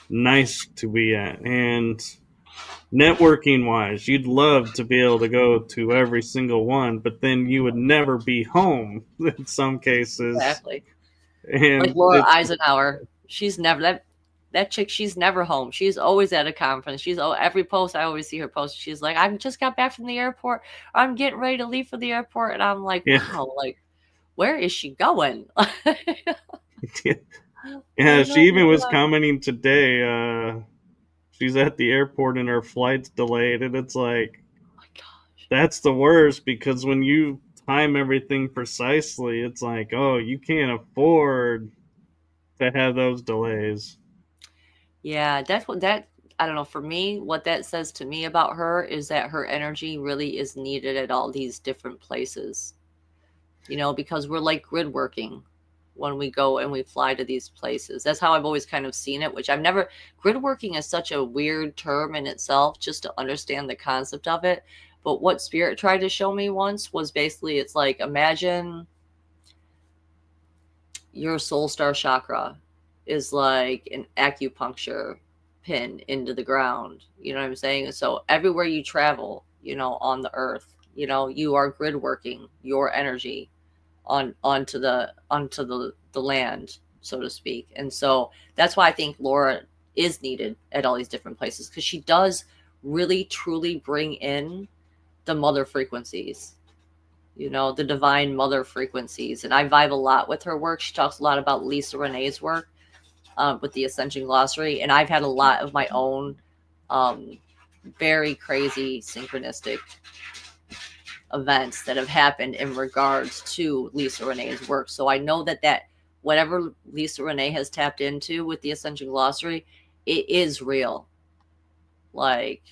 nice to be at. And networking wise, you'd love to be able to go to every single one, but then you would never be home in some cases. Exactly. Like And Laura it's, Eisenhower. She's never that chick, she's never home. She's always at a conference. Every post I always see her post. She's like, I just got back from the airport. I'm getting ready to leave for the airport. And I'm like, yeah, wow, like, where is she going? yeah. Like, She oh even my was God. commenting today. She's at the airport and her flight's delayed, and it's like, Oh my gosh. that's the worst, because when you time everything precisely, it's like, oh, you can't afford to have those delays. Yeah, that's what that I don't know. For me, what that says to me about her is that her energy really is needed at all these different places. Because we're like grid working when we go and we fly to these places. That's how I've always kind of seen it, which I've never, grid working is such a weird term in itself just to understand the concept of it. But what Spirit tried to show me once was basically, it's like, imagine your soul star chakra is like an acupuncture pin into the ground. You know what I'm saying? So everywhere you travel, on the earth, you are grid working your energy onto the land, so to speak. And so that's why I think Laura is needed at all these different places, because she does really truly bring in the mother frequencies, the divine mother frequencies. And I vibe a lot with her work. She talks a lot about Lisa Renee's work, with the Ascension Glossary. And I've had a lot of my own very crazy synchronistic events that have happened in regards to Lisa Renee's work. So I know that whatever Lisa Renee has tapped into with the Ascension Glossary, it is real. Like,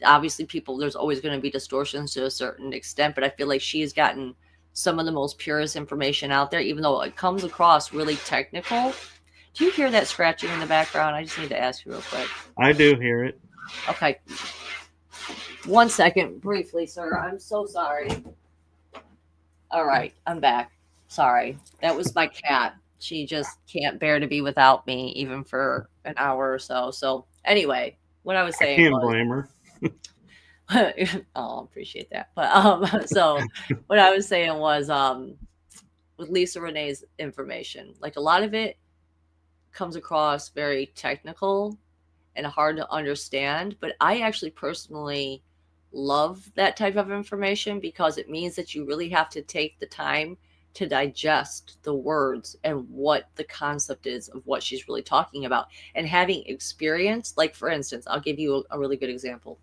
obviously there's always going to be distortions to a certain extent, but I feel like she's gotten some of the most purest information out there, even though it comes across really technical. Do you hear that scratching in the background? I just need to ask you real quick. I do hear it. Okay. 1 second, briefly, sir. I'm so sorry. All right, I'm back. Sorry. That was my cat. She just can't bear to be without me, even for an hour or so. So, anyway, what I was I saying can't was, blame her. oh, appreciate that. But so what I was saying was, with Lisa Renee's information, like, a lot of it comes across very technical and hard to understand, but I actually personally love that type of information, because it means that you really have to take the time to digest the words and what the concept is of what she's really talking about, and having experience. Like, for instance, I'll give you a really good example.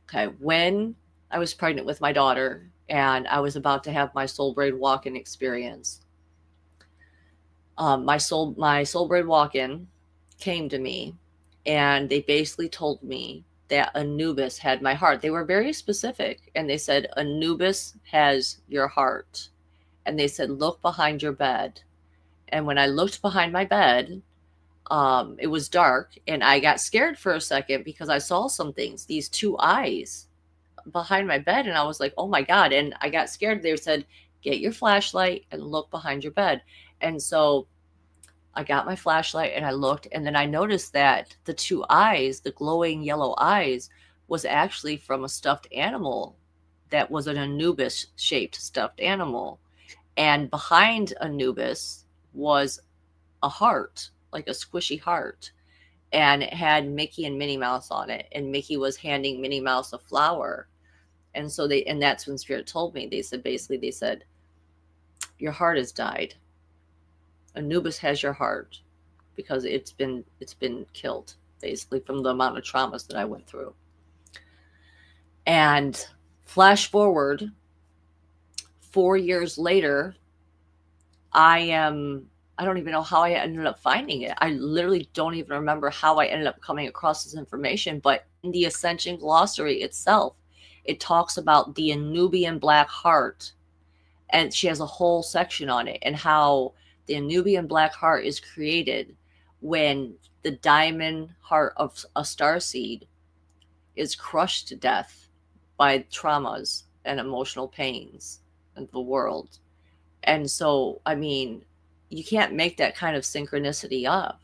Okay, when I was pregnant with my daughter and I was about to have my soul braid walk-in experience, My soul braid walk-in came to me, and they basically told me that Anubis had my heart. They were very specific, and they said Anubis has your heart, and they said look behind your bed. And when I looked behind my bed, it was dark, and I got scared for a second because I saw some things, these two eyes behind my bed, and I was like, oh my God. And I got scared. They said, get your flashlight and look behind your bed. And so I got my flashlight and I looked, and then I noticed that the two eyes, the glowing yellow eyes, was actually from a stuffed animal that was an Anubis shaped stuffed animal. And behind Anubis was a heart, like a squishy heart. And it had Mickey and Minnie Mouse on it. And Mickey was handing Minnie Mouse a flower. And so and that's when Spirit told me, they said, your heart has died. Anubis has your heart because it's been killed, basically, from the amount of traumas that I went through. And flash forward 4 years later, I don't even know how I ended up finding it. I literally don't even remember how I ended up coming across this information, but in the Ascension Glossary itself, it talks about the Anubian black heart, and she has a whole section on it, and how the Anubian black heart is created when the diamond heart of a starseed is crushed to death by traumas and emotional pains of the world. And so, I mean, you can't make that kind of synchronicity up,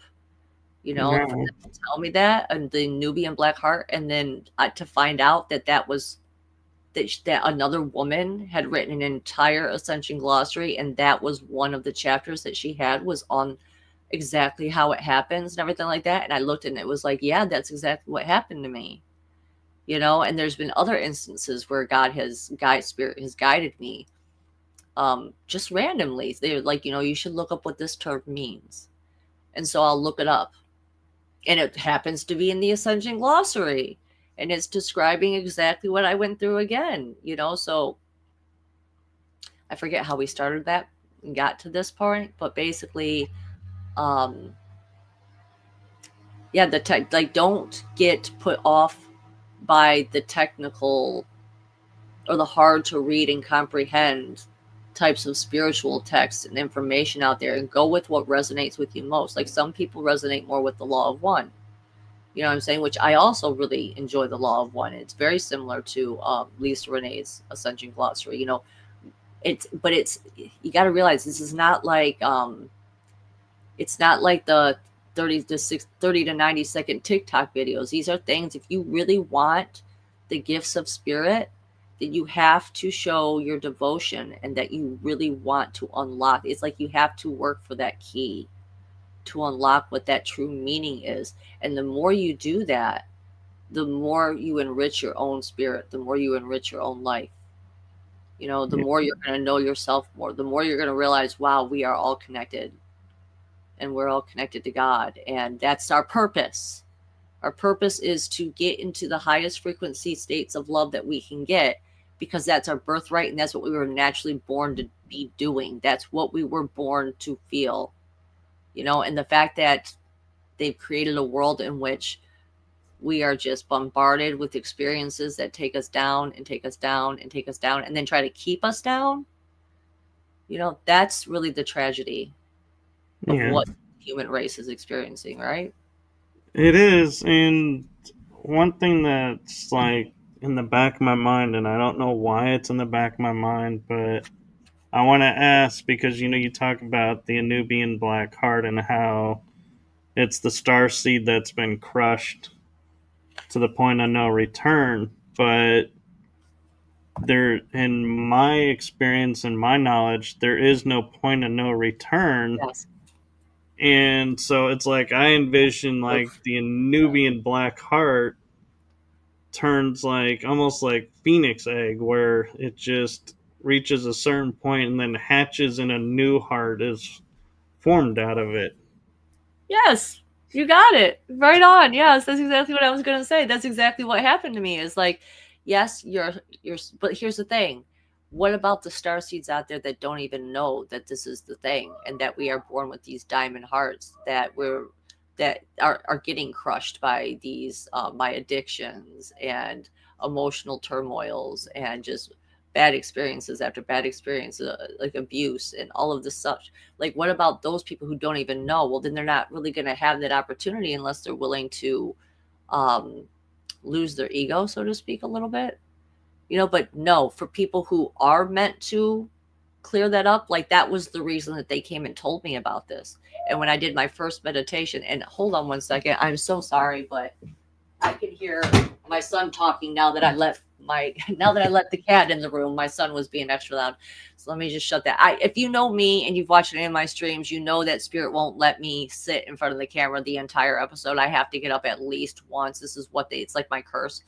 for No. them to tell me that, and the Nubian black heart, and then to find out that was that another woman had written an entire Ascension glossary, and that was one of the chapters that she had was on exactly how it happens and everything like that. And I looked and it was like, yeah, that's exactly what happened to me. And there's been other instances where Spirit has guided me, just randomly. They're like, you should look up what this term means. And so I'll look it up. And it happens to be in the Ascension glossary. And it's describing exactly what I went through again, So I forget how we started that and got to this point, but basically, um, yeah, don't get put off by the technical or the hard to read and comprehend types of spiritual texts and information out there, and go with what resonates with you most. Like, some people resonate more with the law of one, you know what I'm saying? Which I also really enjoy the law of one. It's very similar to Lisa Renee's Ascension Glossary. It's you got to realize this is not like it's not like the 30 to 90-second TikTok videos. These are things, if you really want the gifts of spirit, then you have to show your devotion and that you really want to unlock. It's like you have to work for that key to unlock what that true meaning is. And the more you do that, the more you enrich your own spirit, the more you enrich your own life. The Yeah. more you're going to know yourself more, the more you're going to realize, wow, we are all connected, and we're all connected to God. And that's our purpose. Our purpose is to get into the highest frequency states of love that we can get, because that's our birthright, and that's what we were naturally born to be doing. That's what we were born to feel. And the fact that they've created a world in which we are just bombarded with experiences that take us down and take us down and take us down and then try to keep us down, that's really the tragedy of Yeah. what the human race is experiencing, right? It is. And one thing that's like in the back of my mind, and I don't know why it's in the back of my mind, but I want to ask because you talk about the Anubian black heart and how it's the star seed that's been crushed to the point of no return. But there, in my experience and my knowledge, there is no point of no return. Yes. And so it's like I envision like Oof. the Nubian black heart turns like almost like phoenix egg where it just reaches a certain point and then hatches and a new heart is formed out of it. Yes, you got it. Right on. Yes, that's exactly what I was going to say. That's exactly what happened to me. Is like, yes, but here's the thing. What about the star seeds out there that don't even know that this is the thing, and that we are born with these diamond hearts, that are getting crushed by these by addictions and emotional turmoils and just bad experiences after bad experiences, like abuse and all of this such. Like, what about those people who don't even know? Well, then they're not really going to have that opportunity unless they're willing to um, lose their ego, so to speak, a little bit. But no, for people who are meant to clear that up, like, that was the reason that they came and told me about this. And when I did my first meditation, and hold on one second, I'm so sorry, but I can hear my son talking now that I let the cat in the room. My son was being extra loud. So let me just shut that. If you know me and you've watched any of my streams, you know that Spirit won't let me sit in front of the camera the entire episode. I have to get up at least once. This is it's like my curse.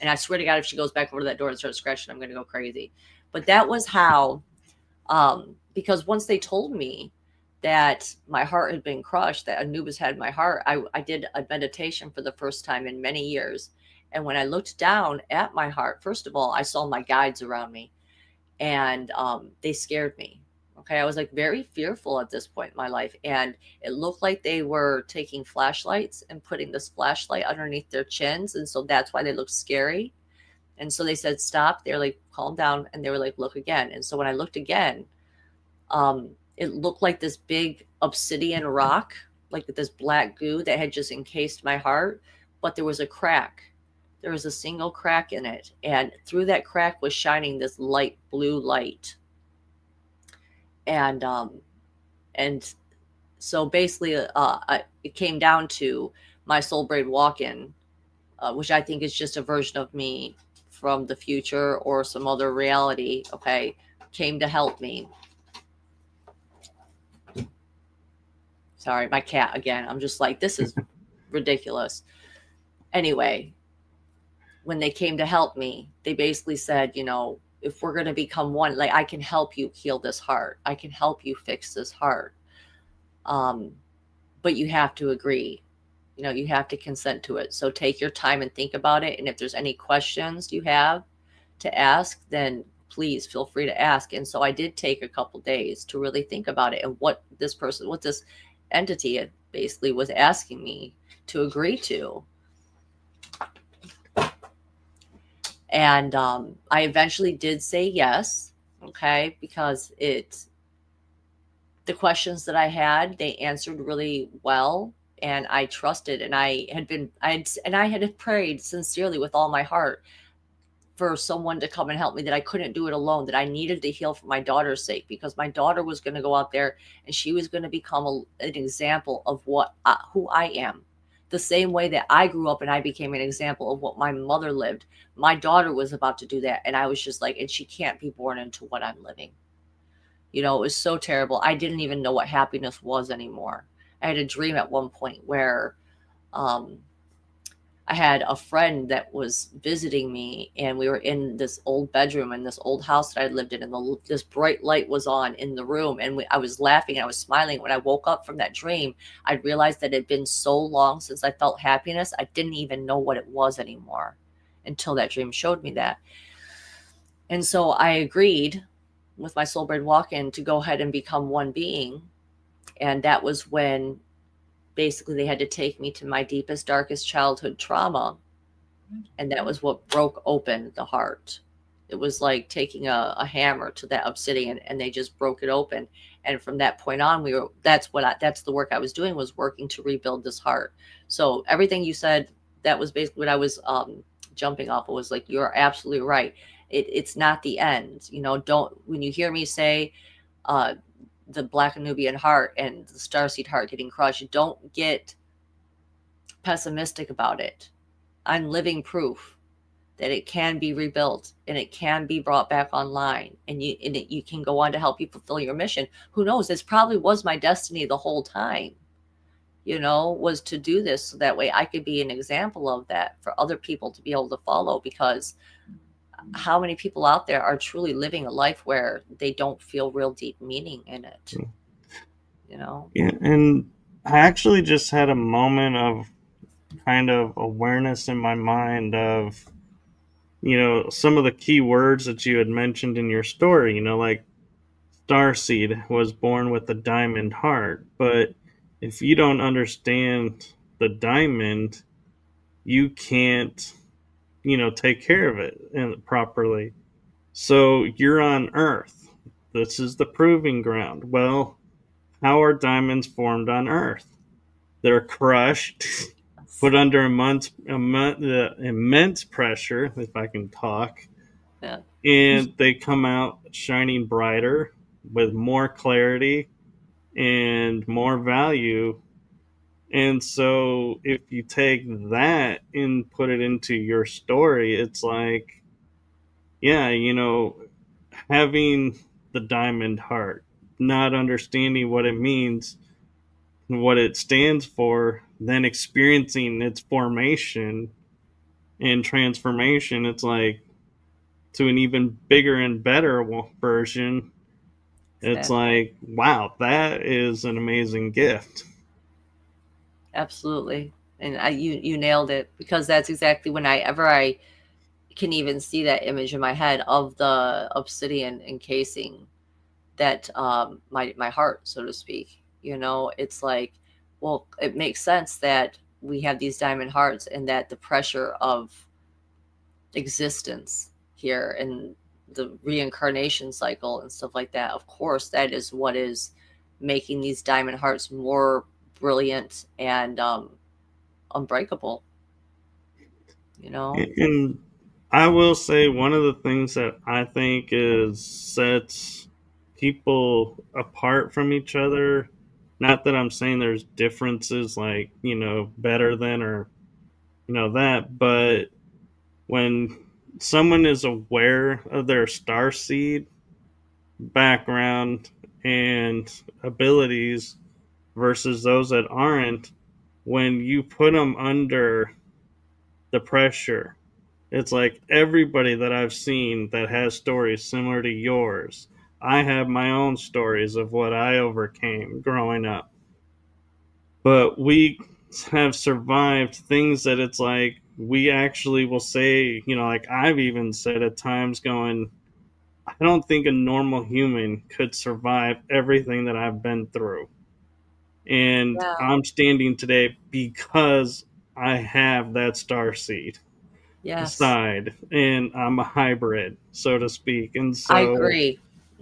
And I swear to God, if she goes back over to that door and starts scratching, I'm going to go crazy. But that was how, because once they told me that my heart had been crushed, that Anubis had my heart, I did a meditation for the first time in many years. And when I looked down at my heart, first of all, I saw my guides around me, and they scared me. Okay, I was like very fearful at this point in my life, and it looked like they were taking flashlights and putting this flashlight underneath their chins, and so that's why they looked scary. And so they said stop. They're like, calm down, and they were like, look again. And so when I looked again, it looked like this big obsidian rock, like this black goo that had just encased my heart, but there was a crack. There was a single crack in it, and through that crack was shining this light blue light. And so basically, it came down to my soul braid walk-in, which I think is just a version of me from the future or some other reality. Okay, came to help me. Sorry, my cat again. I'm just like, this is ridiculous. Anyway, when they came to help me, they basically said, if we're going to become one, like, I can help you heal this heart. I can help you fix this heart. But you have to agree. You have to consent to it. So take your time and think about it. And if there's any questions you have to ask, then please feel free to ask. And so I did take a couple days to really think about it and what this entity basically was asking me to agree to. And I eventually did say yes, okay, because the questions that I had, they answered really well, and I trusted, and I had prayed sincerely with all my heart for someone to come and help me, that I couldn't do it alone, that I needed to heal for my daughter's sake, because my daughter was going to go out there and she was going to become an example of who I am. The same way that I grew up and I became an example of what my mother lived, my daughter was about to do that. And I was just like, and she can't be born into what I'm living. It was so terrible. I didn't even know what happiness was anymore. I had a dream at one point where I had a friend that was visiting me, and we were in this old bedroom in this old house that I lived in, and this bright light was on in the room, and I was laughing, I was smiling. When I woke up from that dream, I realized that it had been so long since I felt happiness, I didn't even know what it was anymore until that dream showed me that. And so I agreed with my soul braid walk-in to go ahead and become one being. And that was when basically they had to take me to my deepest, darkest childhood trauma. And that was what broke open the heart. It was like taking a hammer to that obsidian, and they just broke it open. And from that point on, that's the work I was doing, was working to rebuild this heart. So everything you said, that was basically what I was jumping off of, was like, you're absolutely right. It's not the end. When you hear me say the Black Anubian heart and the starseed heart getting crushed, don't get pessimistic about it. I'm living proof that it can be rebuilt and it can be brought back online, and you can go on to help you fulfill your mission. Who knows? This probably was my destiny the whole time, was to do this, so that way I could be an example of that for other people to be able to follow. Because how many people out there are truly living a life where they don't feel real deep meaning in it? Yeah, and I actually just had a moment of kind of awareness in my mind of, some of the key words that you had mentioned in your story, like Starseed was born with a diamond heart. But if you don't understand the diamond, you can't, take care of it properly. So you're on Earth. This is the proving ground. Well, how are diamonds formed on Earth? They're crushed, put under immense pressure, if I can talk, Yeah, and they come out shining brighter with more clarity and more value. And so, if you take that and put it into your story, it's like, yeah, having the diamond heart, not understanding what it means, what it stands for, then experiencing its formation and transformation, it's like to an even bigger and better version. It's exactly. like, wow, that is an amazing gift. Absolutely. And you nailed it, because that's exactly whenever I can even see that image in my head of the obsidian encasing that my heart, so to speak. It's like, well, it makes sense that we have these diamond hearts, and that the pressure of existence here and the reincarnation cycle and stuff like that, of course, that is what is making these diamond hearts more brilliant and unbreakable, you know? And I will say one of the things that I think is sets people apart from each other. Not that I'm saying there's differences like, better than or, that, but when someone is aware of their star seed background and abilities versus those that aren't, when you put them under the pressure, it's like everybody that I've seen that has stories similar to yours. I have my own stories of what I overcame growing up. But we have survived things that it's like we actually will say, like I've even said at times going, I don't think a normal human could survive everything that I've been through. And Yeah. I'm standing today because I have that star seed Yes. side and I'm a hybrid, so to speak. And I so agree.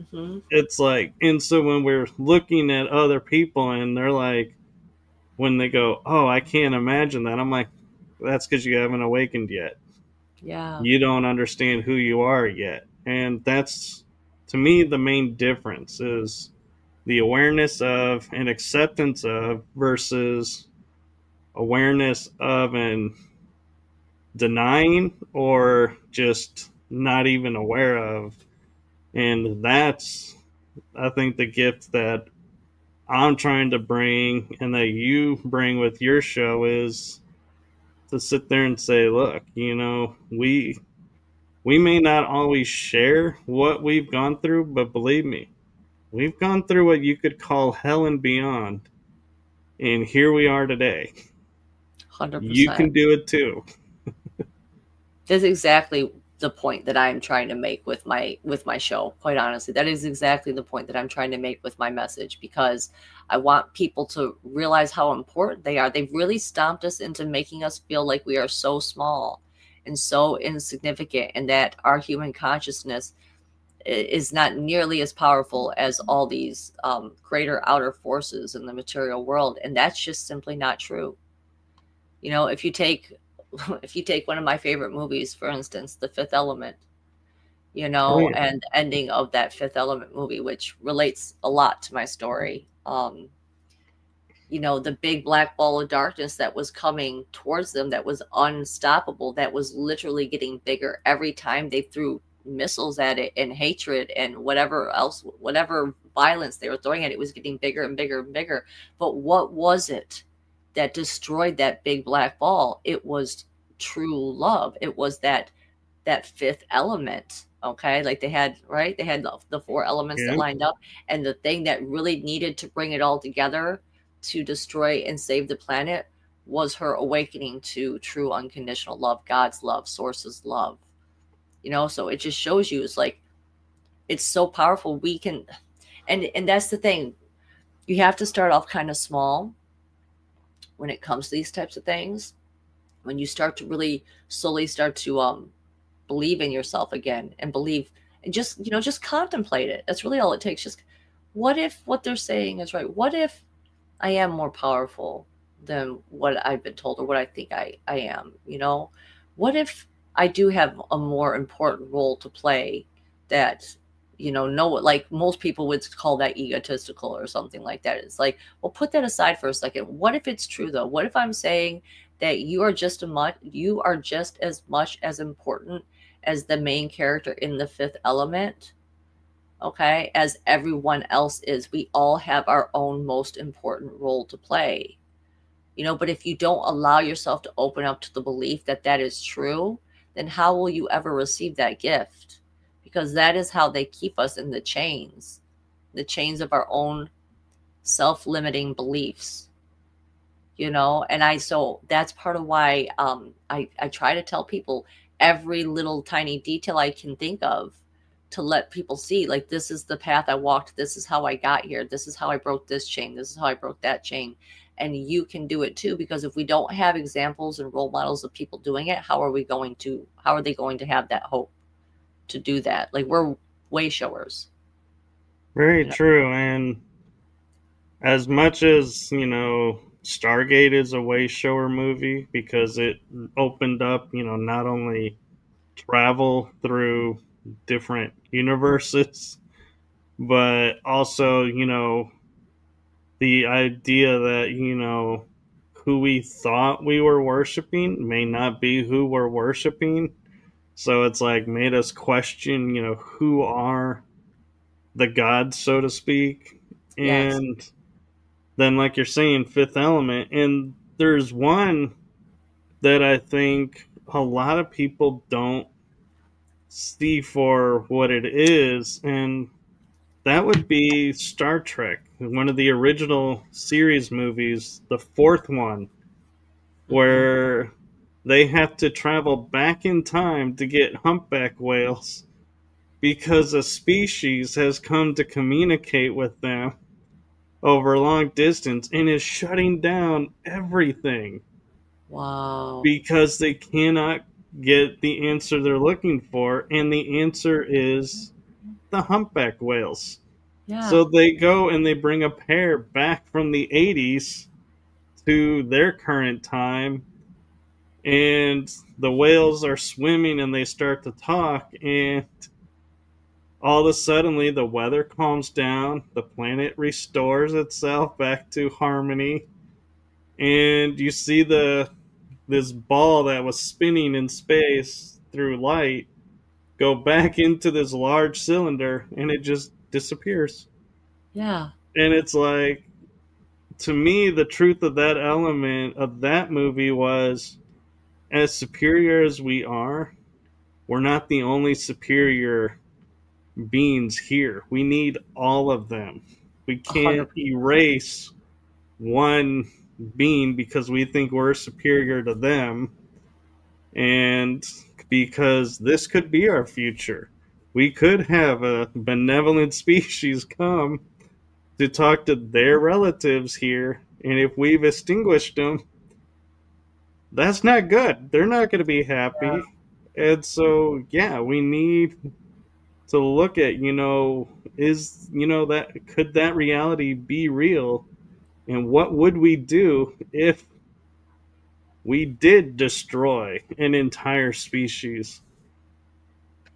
Hmm. it's like, and so when we're looking at other people and they're like, when they go, oh, I can't imagine that, I'm like, that's because you haven't awakened yet. Yeah. You don't understand who you are yet. And that's, to me, the main difference is the awareness of and acceptance of versus awareness of and denying or just not even aware of. And that's, I think, the gift that I'm trying to bring and that you bring with your show is to sit there and say, look, we may not always share what we've gone through, but believe me, we've gone through what you could call hell and beyond. And here we are today. You 100%. can do it too. That's exactly the point that I'm trying to make with my show. Quite honestly, that is exactly the point that I'm trying to make with my message, because I want people to realize how important they are. They've really stomped us into making us feel like we are so small and so insignificant, and that our human consciousness is not nearly as powerful as all these greater outer forces in the material world, and that's just simply not true. If you take if you take one of my favorite movies, for instance, The Fifth Element, Oh, yeah. and the ending of that Fifth Element movie, which relates a lot to my story. The big black ball of darkness that was coming towards them, that was unstoppable, that was literally getting bigger every time they threw missiles at it, and hatred and whatever else, whatever violence they were throwing at it, was getting bigger and bigger and bigger. But what was it that destroyed that big black ball? It was true love. It was that fifth element. Okay, like they had the four elements that Yeah. lined up, and the thing that really needed to bring it all together to destroy and save the planet was her awakening to true unconditional love, God's love, source's love. So it just shows you it's like it's so powerful. We can, and that's the thing. You have to start off kind of small when it comes to these types of things. When you start to really slowly start to believe in yourself again and believe and just contemplate it. That's really all it takes. Just what if what they're saying is right? What if I am more powerful than what I've been told or what I think I am? What if I do have a more important role to play that, know what, like most people would call that egotistical or something like that. It's like, well, put that aside for a second. What if it's true though? What if I'm saying that you are just as much as important as the main character in The Fifth Element, okay, as everyone else is. We all have our own most important role to play. But if you don't allow yourself to open up to the belief that that is true, then how will you ever receive that gift? Because that is how they keep us in the chains of our own self-limiting beliefs. And so that's part of why I try to tell people every little tiny detail I can think of, to let people see, like, this is the path I walked, this is how I got here, this is how I broke this chain, this is how I broke that chain, and you can do it too. Because if we don't have examples and role models of people doing it, how are they going to have that hope to do that? Like, we're way showers. Very you know true. And as much as, Stargate is a way shower movie because it opened up, not only travel through different universes, but also, the idea that, who we thought we were worshiping may not be who we're worshiping. So it's like made us question, who are the gods, so to speak. yes. And then, like you're saying, Fifth Element. And there's one that I think a lot of people don't see for what it is, and that would be Star Trek, one of the original series movies, the fourth one, Hmm. where they have to travel back in time to get humpback whales because a species has come to communicate with them over a long distance and is shutting down everything Wow. because they cannot get the answer they're looking for, and the answer is the humpback whales. Yeah. So they go and they bring a pair back from the 80s to their current time, and the whales are swimming and they start to talk, and all of a suddenly the weather calms down, the planet restores itself back to harmony, and you see this ball that was spinning in space through light go back into this large cylinder and it just disappears. Yeah. And it's like, to me, the truth of that element of that movie was, as superior as we are, we're not the only superior beings here. We need all of them. We can't 100%. erase one being because we think we're superior to them, and because this could be our future. We could have a benevolent species come to talk to their relatives here, and if we've extinguished them, that's not good. They're not going to be happy. And so, yeah, we need to look at, is, that could that reality be real? And what would we do if we did destroy an entire species?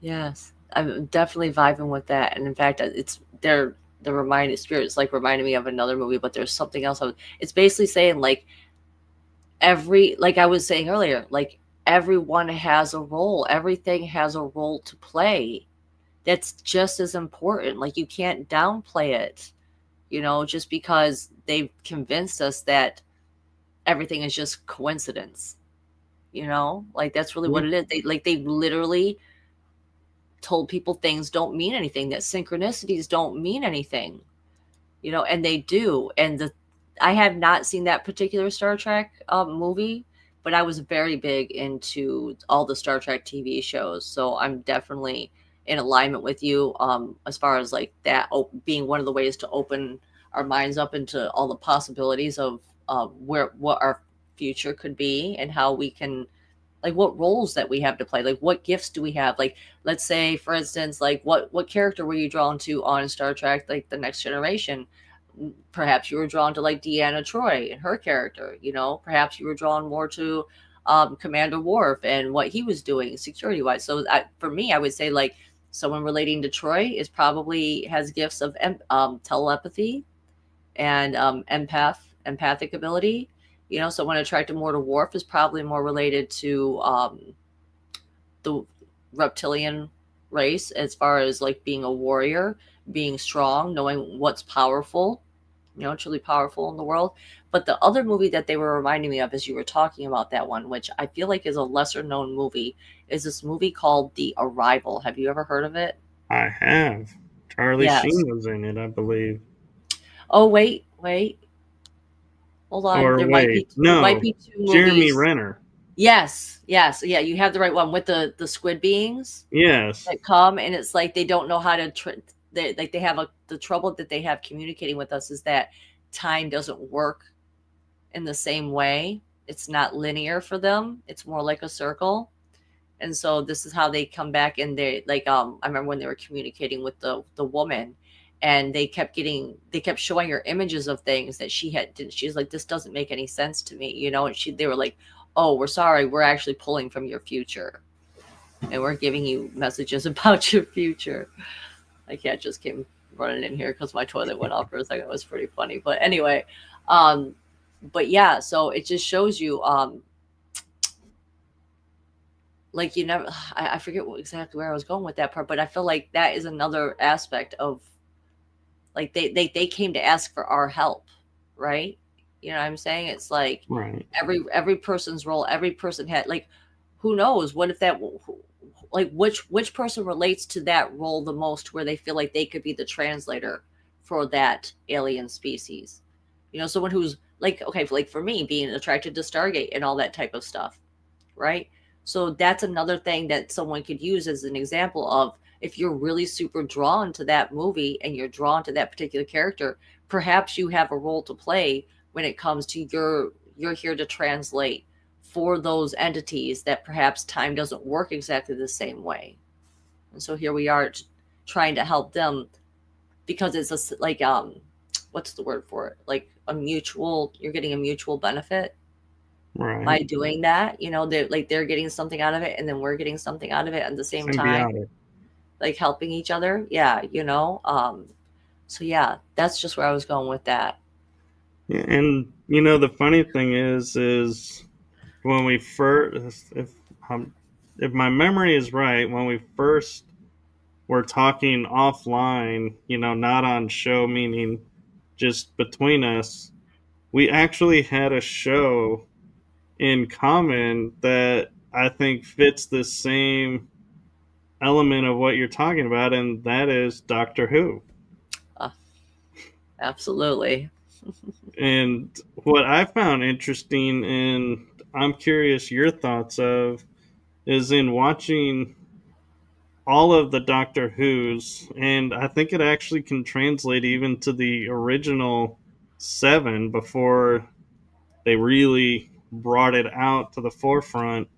Yes, I'm definitely vibing with that. And in fact, it's the reminded spirits like reminding me of another movie, but there's something else. It's basically saying like like I was saying earlier, like everyone has a role, everything has a role to play. That's just as important. Like you can't downplay it, just because they've convinced us that everything is just coincidence. Like that's really what Yeah. it is. They literally told people things don't mean anything, that synchronicities don't mean anything, and they do. And I have not seen that particular Star Trek movie, but I was very big into all the Star Trek TV shows, so I'm definitely in alignment with you as far as like that being one of the ways to open our minds up into all the possibilities of where what our future could be and how we can like what roles that we have to play, like what gifts do we have, like let's say for instance like what character were you drawn to on Star Trek like the Next Generation. Perhaps you were drawn to like Deanna Troy and her character, you know, perhaps you were drawn more to Commander Worf and what he was doing security wise. So for me I would say like someone relating to Troy is probably has gifts of telepathy and empathic ability. You know, someone attracted more to Worf is probably more related to the reptilian race as far as like being a warrior, being strong, knowing what's powerful, you know, truly powerful in the world. But the other movie that they were reminding me of as you were talking about that one, which I feel like is a lesser known movie, is this movie called The Arrival. Have you ever heard of it? I have. Charlie Yes. Sheen was in it, I believe. Oh wait. Hold on. Or wait, There might no, be two Jeremy movies. Renner. Yes. Yeah, you have the right one with the squid beings Yes, that come, and it's like they don't know how to they have the trouble that they have communicating with us is that time doesn't work in the same way. It's not linear for them. It's more like a circle. And so this is how they come back and they like I remember when they were communicating with the woman and they kept showing her images of things that she had didn't she's like this doesn't make any sense to me, you know, and they were like, "Oh, we're sorry. We're actually pulling from your future and we're giving you messages about your future." My cat just came running in here because my toilet went off for a second. It was pretty funny. But anyway, um, but yeah, so it just shows you, like you never, I forget exactly where I was going with that part, but I feel like that is another aspect of like they came to ask for our help, right? You know what I'm saying? It's like right, every person's role, every person had like, who knows? What if that like which person relates to that role the most where they feel like they could be the translator for that alien species, you know, someone who's like okay like for me being attracted to Stargate and all that type of stuff, right? So that's another thing that someone could use as an example of if you're really super drawn to that movie and you're drawn to that particular character, perhaps you have a role to play when it comes to you're here to translate for those entities that perhaps time doesn't work exactly the same way. And so here we are trying to help them because it's a like what's the word for it? Like a mutual you're getting a mutual benefit by right. doing that, you know, they're getting something out of it and then we're getting something out of it at the same time, Symbiotic. like helping each other. Yeah, you know. So yeah, that's just where I was going with that. Yeah, and the funny thing is when we first, if my memory is right, when we first were talking offline, not on show, meaning just between us, we actually had a show in common that I think fits the same element of what you're talking about, and that is Doctor Who. uh, Absolutely. And what I found interesting, and I'm curious your thoughts of, is in watching all of the Doctor Who's, and I think it actually can translate even to the original seven before they really brought it out to the forefront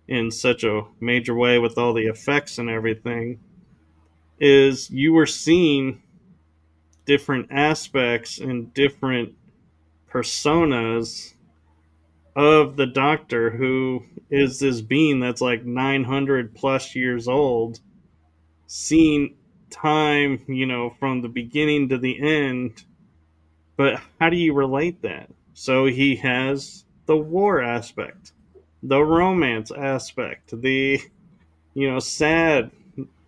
in such a major way with all the effects and everything, is you were seeing different aspects and different personas of the Doctor, who is this being that's like 900 plus years old, seeing time, from the beginning to the end. But how do you relate that? So he has the war aspect, the romance aspect, the, sad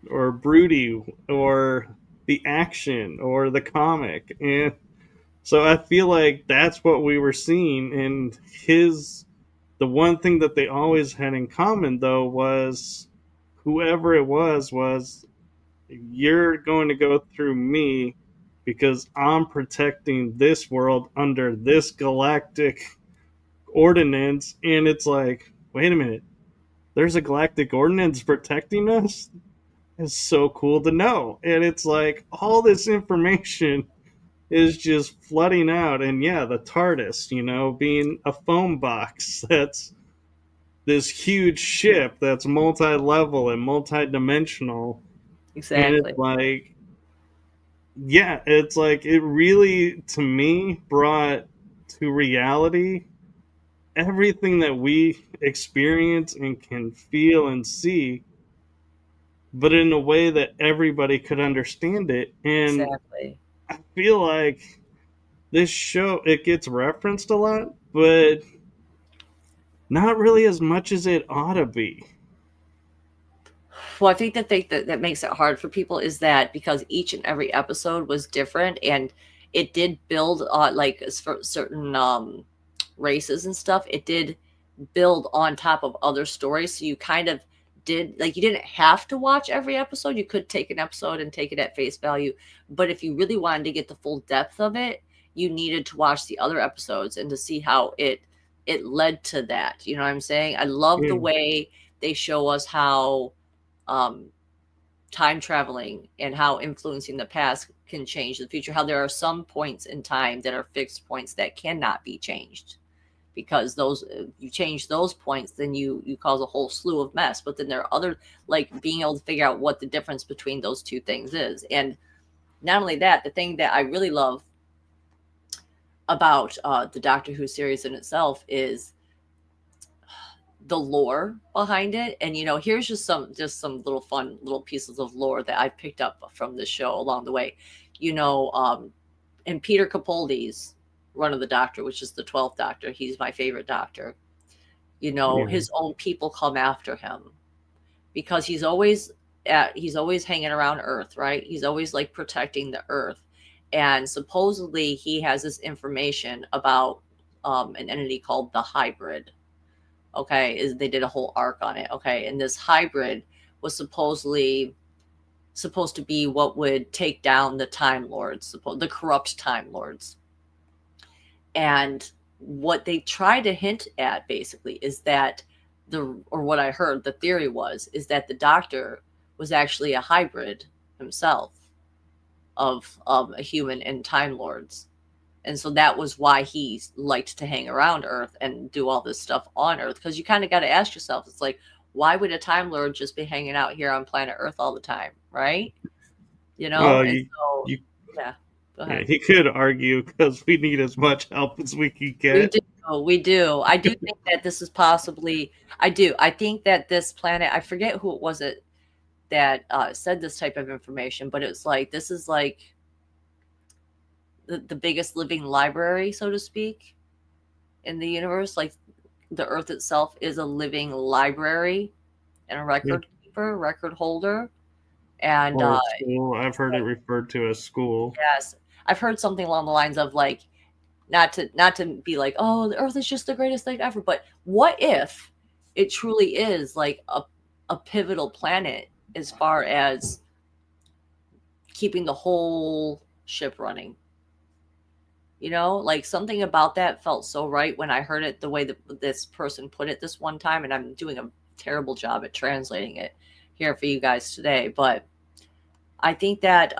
or broody, or the action or the comic. And so I feel like that's what we were seeing. And the one thing that they always had in common, though, was whoever it was, you're going to go through me because I'm protecting this world under this galactic ordinance, and it's like, wait a minute, there's a galactic ordinance protecting us. It's so cool to know, and it's like all this information is just flooding out. And yeah, the TARDIS, being a phone box that's this huge ship that's multi-level and multi-dimensional, and Exactly. it's like, yeah, it's like it really, to me, brought to reality everything that we experience and can feel and see, but in a way that everybody could understand it. And Exactly. I feel like this show, it gets referenced a lot, but not really as much as it ought to be. Well, I think the thing that makes it hard for people is that because each and every episode was different, and it did build like for certain races and stuff, it did build on top of other stories. So you kind of did, like, you didn't have to watch every episode. You could take an episode and take it at face value. But if you really wanted to get the full depth of it, you needed to watch the other episodes and to see how it led to that. You know what I'm saying? I love the Yeah. way they show us how um, time traveling and how influencing the past can change the future. How there are some points in time that are fixed points that cannot be changed, because those, you change those points, then you cause a whole slew of mess. But then there are other, like being able to figure out what the difference between those two things is. And not only that, the thing that I really love about the Doctor Who series in itself is the lore behind it. And here's just some little fun little pieces of lore that I picked up from the show along the way. In Peter Capaldi's run of the Doctor, which is the 12th Doctor, he's my favorite Doctor. Yeah. His own people come after him because he's always hanging around Earth, right? He's always like protecting the Earth. And supposedly he has this information about an entity called the hybrid. Okay, is they did a whole arc on it. Okay, and this hybrid was supposedly supposed to be what would take down the Time Lords, the corrupt Time Lords. And what they try to hint at basically is that or what I heard, the theory is that the Doctor was actually a hybrid himself of a human and Time Lords. And so that was why he liked to hang around Earth and do all this stuff on Earth. Because you kind of got to ask yourself, it's like, why would a Time Lord just be hanging out here on planet Earth all the time, right? Well, And so, you yeah, go yeah, ahead. he could argue because we need as much help as we can We get. do. We do. I do think that this is possibly, I do. I think that this planet, I forget who it was that said this type of information, but it's like, this is like the biggest living library, so to speak, in the universe. Like, the Earth itself is a living library and a Yeah. record keeper, record holder. And Or a school. I've heard it referred to as school. yes, I've heard something along the lines of like, not to be like, oh, the Earth is just the greatest thing ever, but what if it truly is like a pivotal planet as far as keeping the whole ship running? Like, something about that felt so right when I heard it, the way that this person put it this one time. And I'm doing a terrible job at translating it here for you guys today. But I think that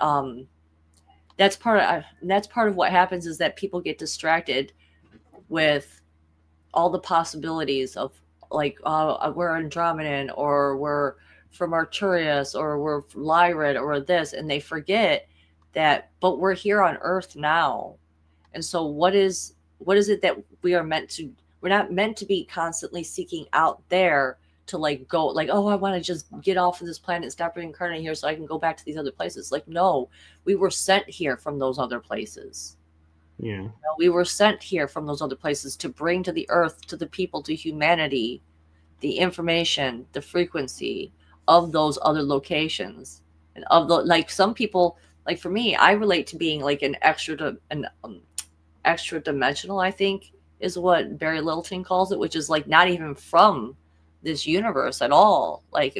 that's part of what happens, is that people get distracted with all the possibilities of, like, we're Andromedan, or we're from Arcturus, or we're Lyrid, or this, and they forget that, but we're here on Earth now. And so what is it that we're not meant to be constantly seeking out there to, like, go, like, oh, I want to just get off of this planet and stop reincarnating here so I can go back to these other places. Like, no, we were sent here from those other places. Yeah. We were sent here from those other places to bring to the Earth, to the people, to humanity, the information, the frequency of those other locations. And of the, like, some people, like for me, I relate to being like extra dimensional, I think is what Barry Littleton calls it, which is like not even from this universe at all. Like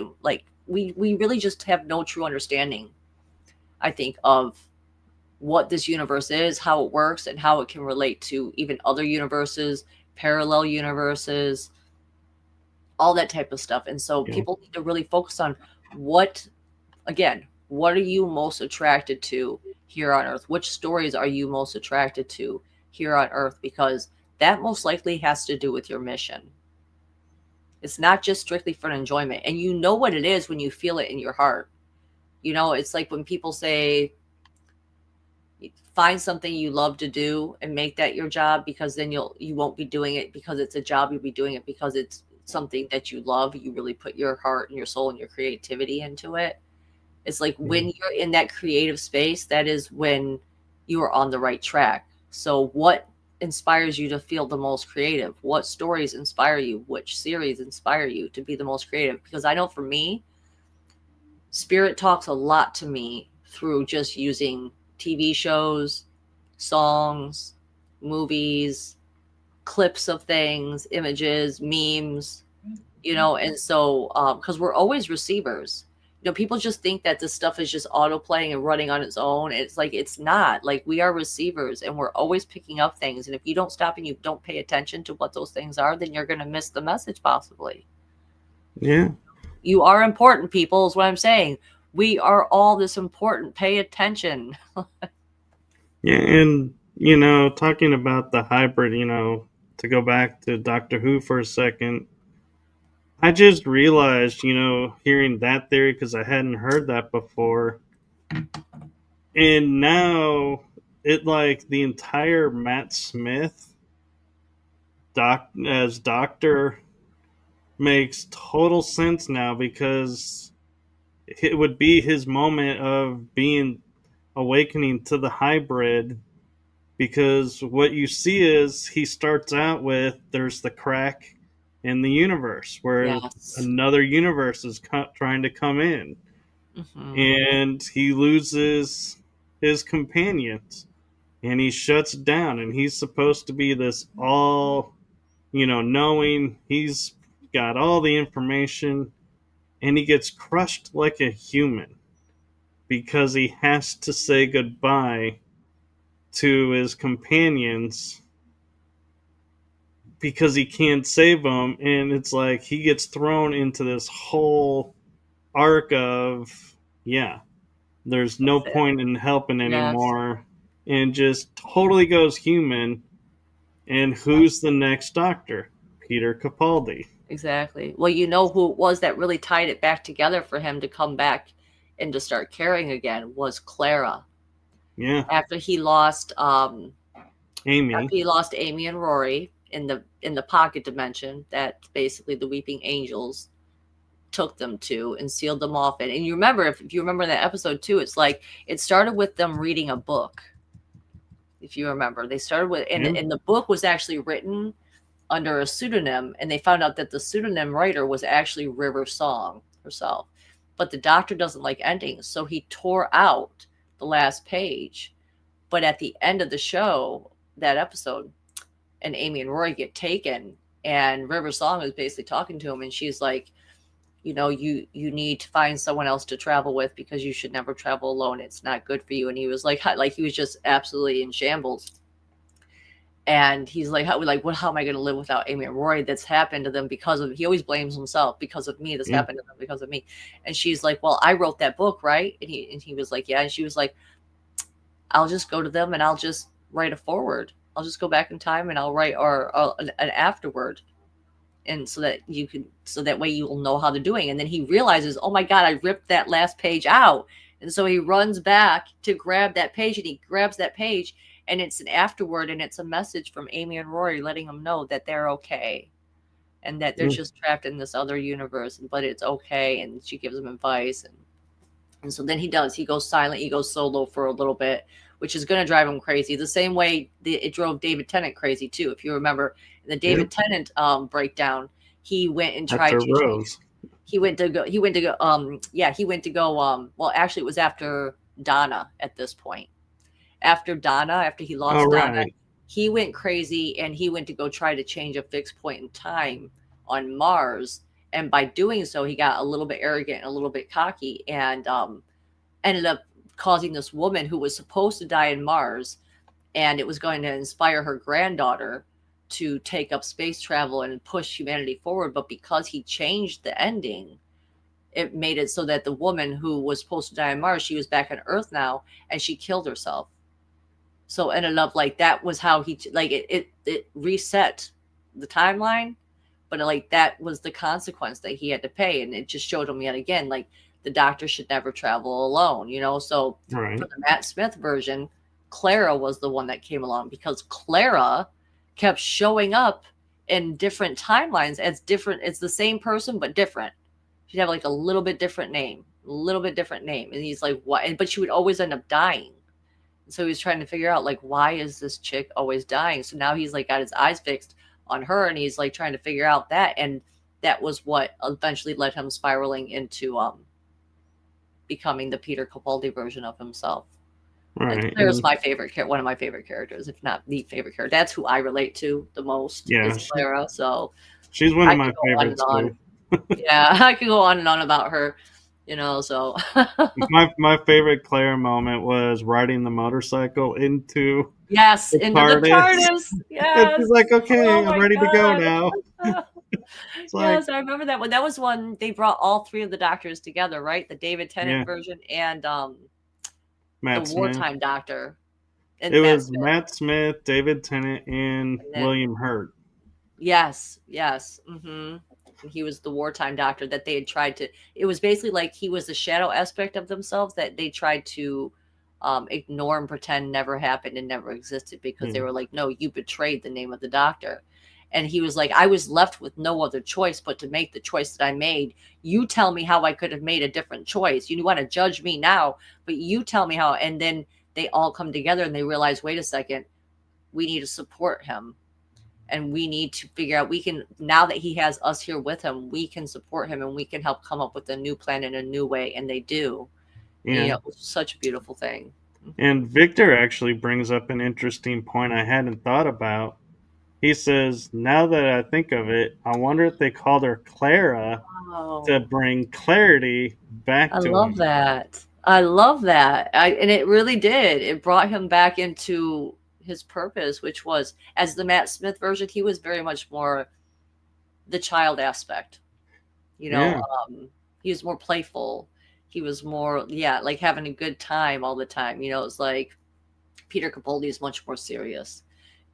we really just have no true understanding, I think, of what this universe is, how it works, and how it can relate to even other universes, parallel universes, all that type of stuff. And so Yeah. people need to really focus on what, again, what are you most attracted to here on Earth? Which stories are you most attracted to here on Earth? Because that most likely has to do with your mission. It's not just strictly for enjoyment. And you know what it is when you feel it in your heart. You know, it's like when people say, find something you love to do and make that your job, because then you won't be doing it because it's a job. You'll be doing it because it's something that you love. You really put your heart and your soul and your creativity into it. It's like when you're in that creative space, that is when you are on the right track. So what inspires you to feel the most creative? What stories inspire you? Which series inspire you to be the most creative? Because I know for me, Spirit talks a lot to me through just using TV shows, songs, movies, clips of things, images, memes, and so because we're always receivers. People just think that this stuff is just auto playing and running on its own. It's like it's not. Like, we are receivers and we're always picking up things. And if you don't stop and you don't pay attention to what those things are, then you're going to miss the message possibly. Yeah. You are important, people, is what I'm saying. We are all this important. Pay attention. Yeah. And, talking about the hybrid, to go back to Doctor Who for a second, I just realized, hearing that theory, because I hadn't heard that before. And now it, like, the entire Matt Smith as Doctor makes total sense now, because it would be his moment of being awakening to the hybrid, because what you see is he starts out with, there's the crack in the universe where Yes. another universe is trying to come in, Mm-hmm. and he loses his companions and he shuts down, and he's supposed to be this all, knowing, he's got all the information, and he gets crushed like a human because he has to say goodbye to his companions because he can't save them. And it's like he gets thrown into this whole arc of, yeah, there's no That's it. point in helping Yes. anymore, and just totally goes human. And Yes. who's the next Doctor? Peter Capaldi. Exactly. Well, you know who it was that really tied it back together for him to come back and to start caring again was Clara. Yeah, After he lost Amy. Amy and Rory in the pocket dimension that basically the weeping angels took them to and sealed them off in. And you remember, if you remember that episode too, it's like it started with them reading a book. If you remember, they started with, Yeah, and the book was actually written under a pseudonym, and they found out that the pseudonym writer was actually River Song herself. But the Doctor doesn't like endings, so he tore out the last page. But at the end of the show, that episode, and Amy and Rory get taken, and River Song is basically talking to him, and she's like, you need to find someone else to travel with, because you should never travel alone. It's not good for you. And he was like he was just absolutely in shambles. And he's like, how am I going to live without Amy and Rory? That's happened to them because of, he always blames himself, because of me. This yeah, happened to them because of me. And she's like, well, I wrote that book, right? And he was like, yeah. And she was like, I'll just go to them and I'll just write a forward. I'll just go back in time and I'll write an afterword. And so that way you'll know how they're doing. And then he realizes, oh my God, I ripped that last page out. And so he runs back to grab that page, and he grabs that page, and it's an afterword, and it's a message from Amy and Rory letting them know that they're okay, and that they're yeah. just trapped in this other universe, but it's okay. And she gives them advice. And so then he goes silent, he goes solo for a little bit, which is going to drive him crazy. The same way it drove David Tennant crazy too. If you remember in the Yeah. David Tennant breakdown, he went and tried After to change. Rose. He went to go well, actually it was after Donna at this point. After he All lost Donna, right. he went crazy and he went to go try to change a fixed point in time on Mars. And by doing so, he got a little bit arrogant and a little bit cocky, and ended up causing this woman who was supposed to die in Mars, and it was going to inspire her granddaughter to take up space travel and push humanity forward. But because he changed the ending, it made it so that the woman who was supposed to die on Mars, she was back on Earth now, and she killed herself. So it ended up like that was how he like it reset the timeline, but like that was the consequence that he had to pay, and it just showed him yet again like the doctor should never travel alone, you know. So for Right. the Matt Smith version, Clara was the one that came along because Clara kept showing up in different timelines as different. It's the same person but different. She'd have like a little bit different name, and he's like, "What?" But she would always end up dying. So he's trying to figure out like why is this chick always dying? So now he's like got his eyes fixed on her, and he's like trying to figure out that, and that was what eventually led him spiraling into becoming the Peter Capaldi version of himself. And Right. Claire's my favorite, one of my favorite characters, if not the favorite character. That's who I relate to the most Yeah, is Clara. So she's one I of my could go on and favorites on. too. Yeah, I could go on and on about her, you know. So My favorite Claire moment was riding the motorcycle into yes, the into the TARDIS. TARDIS. And Yes. she's like, Oh okay, I'm my ready to go god. now. It's like, Yes, I remember that one. That was one they brought all three of the doctors together, right? The David Tennant yeah, version and the Matt Smith. wartime doctor It and Matt was Smith. Matt Smith, David Tennant, and And then William Hurt. yes, yes. He was the wartime doctor that they had tried to it was basically like he was the shadow aspect of themselves that they tried to ignore and pretend never happened and never existed because they Yeah, were like, no, you betrayed the name of the doctor. And he was like, I was left with no other choice but to make the choice that I made. You tell me how I could have made a different choice. You want to judge me now, but you tell me how. And then they all come together and they realize, wait a second, we need to support him. And we need to figure out we can now that he has us here with him, we can support him and we can help come up with a new plan in a new way. And they do. And, you yeah. know, it's such a beautiful thing. And Victor actually brings up an interesting point I hadn't thought about. He says, now that I think of it, I wonder if they called her Clara to Oh, bring clarity I back to love him. that. I love that. And it really did. It brought him back into his purpose, which was as the Matt Smith version, he was very much more the child aspect. You know, Yeah, he was more playful. He was more, yeah, like having a good time all the time. You know, it's like Peter Capaldi is much more serious.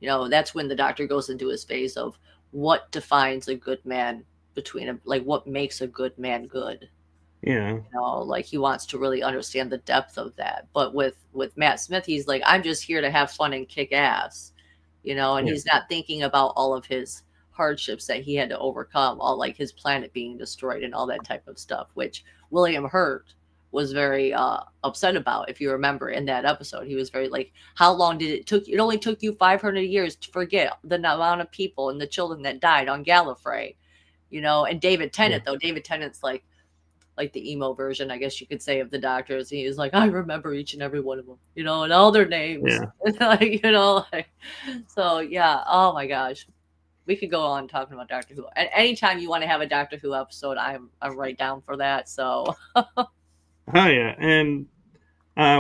You know, that's when the doctor goes into his phase of what defines a good man between a, like what makes a good man good. yeah, You know, like he wants to really understand the depth of that. But with Matt Smith, he's like, I'm just here to have fun and kick ass, you know, and yeah, he's not thinking about all of his hardships that he had to overcome, all like his planet being destroyed and all that type of stuff, which William Hurt was very upset about. If you remember in that episode, he was very like, how long did it took? It only took you 500 years to forget the amount of people and the children that died on Gallifrey, you know. And David yeah, Tennant, though, David Tennant's like the emo version, I guess you could say, of the doctors. He was like, I remember each and every one of them, you know, and all their names. yeah. Like, you know, like, so yeah. Oh my gosh. We could go on talking about Doctor Who. And anytime you want to have a Doctor Who episode, I'm right down for that. So Oh, yeah. And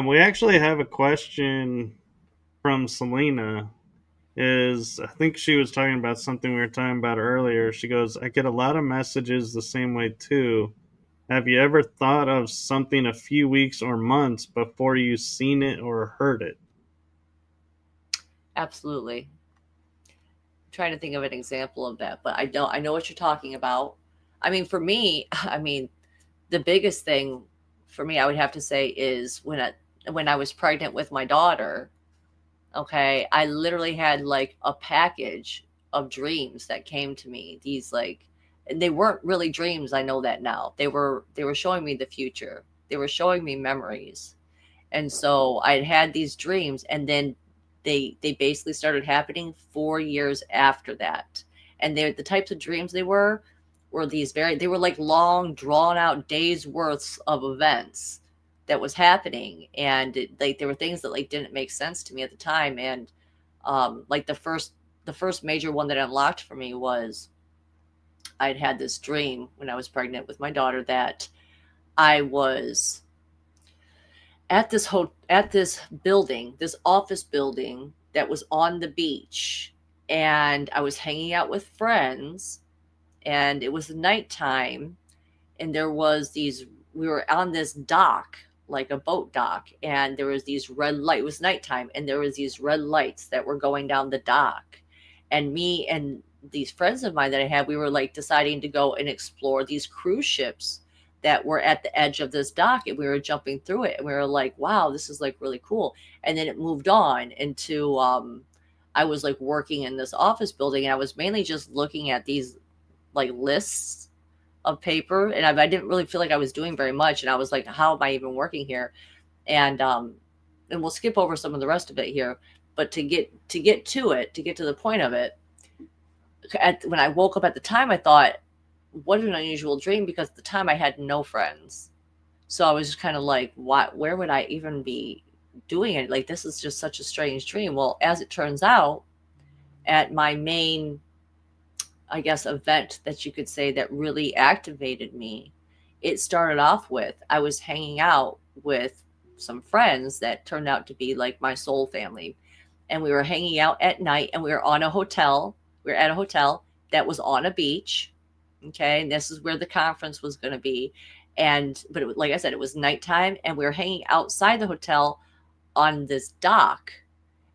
we actually have a question from Selena. Is I think she was talking about something we were talking about earlier. She goes, I get a lot of messages the same way too. Have you ever thought of something a few weeks or months before you seen it or heard it? absolutely. I'm trying to think of an example of that, but I know what you're talking about. I mean, for me, I mean, the biggest thing for me, I would have to say, is when I was pregnant with my daughter. Okay, I literally had like a package of dreams that came to me. These like, and they weren't really dreams. I know that now. They were showing me the future. They were showing me memories. And so I'd had these dreams, and then they basically started happening 4 years after that. And they're the types of dreams were these very they were like long drawn out days worths of events that was happening, and like there were things that like didn't make sense to me at the time. And like the first major one that unlocked for me was I'd had this dream when I was pregnant with my daughter that I was at this building, this office building that was on the beach, and I was hanging out with friends, and it was nighttime, and there was these we were on this dock, like a boat dock, and there was these red light. It was nighttime, and there was these red lights that were going down the dock, and me and these friends of mine that I had, we were like deciding to go and explore these cruise ships that were at the edge of this dock, and we were jumping through it, and we were like, wow, this is like really cool. And then it moved on into I was like working in this office building, and I was mainly just looking at these like lists of paper, and I didn't really feel like I was doing very much, and I was like, how am I even working here? And we'll skip over some of the rest of it here, but to get to the point of it, when I woke up at the time, I thought, what an unusual dream, because at the time I had no friends. So I was just kind of like, what, where would I even be doing it? Like, this is just such a strange dream. Well, as it turns out, at my main, I guess, event that you could say that really activated me, it started off with I was hanging out with some friends that turned out to be like my soul family. And we were hanging out at night, and we were on a hotel. We were at a hotel that was on a beach. Okay. And this is where the conference was going to be. But like I said, it was nighttime, and we were hanging outside the hotel on this dock,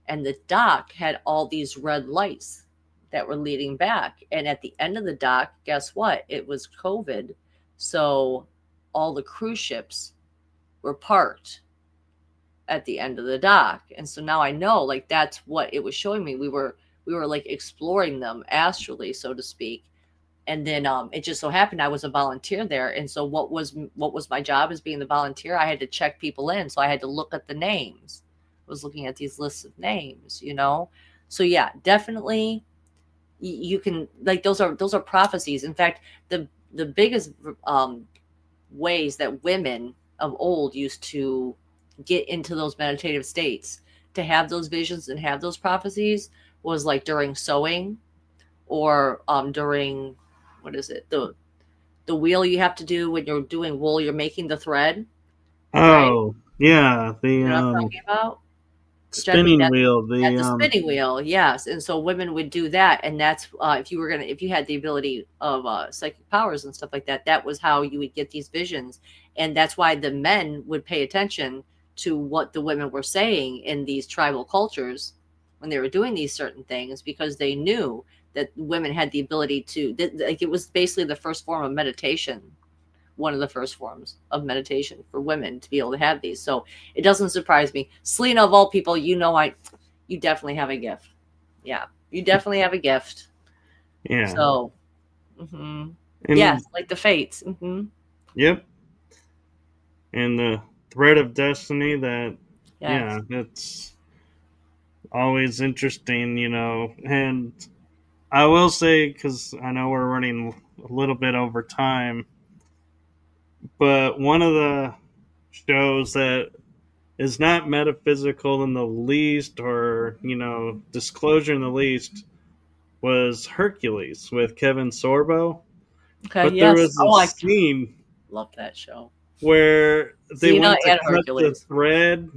and the dock had all these red lights that were leading back. And at the end of the dock, guess what? It was COVID. So all the cruise ships were parked at the end of the dock. And so now I know, like, that's what it was showing me. We were like exploring them astrally, so to speak. And then it just so happened I was a volunteer there. And so what was my job as being the volunteer? I had to check people in. So I had to look at the names. I was looking at these lists of names. So yeah, definitely you can, like, those are prophecies. In fact, the biggest ways that women of old used to get into those meditative states, to have those visions and have those prophecies, was like during sewing, or during, what is it, the wheel you have to do when you're doing wool, you're making the thread, right? Oh, yeah, You know what I'm the talking about? Which I think spinning that's wheel. at the spinning wheel, yes. And so women would do that, and that's if you had the ability of psychic powers and stuff like that, that was how you would get these visions. And that's why the men would pay attention to what the women were saying in these tribal cultures when they were doing these certain things, because they knew that women had the ability to, like, it was basically the first form of meditation, one of the first forms of meditation for women to be able to have these. So it doesn't surprise me. Selena, of all people, you definitely have a gift. Yeah, you definitely have a gift. Yeah, So, hmm yes, and like the fates. yep, and the thread of destiny. That, Yes. yeah, it's always interesting, And I will say, because I know we're running a little bit over time, but one of the shows that is not metaphysical in the least, or disclosure in the least, was Hercules with Kevin Sorbo. Okay. But there Yes. was a Oh, I scene love that show. where they Xena went to and cut the Hercules. thread,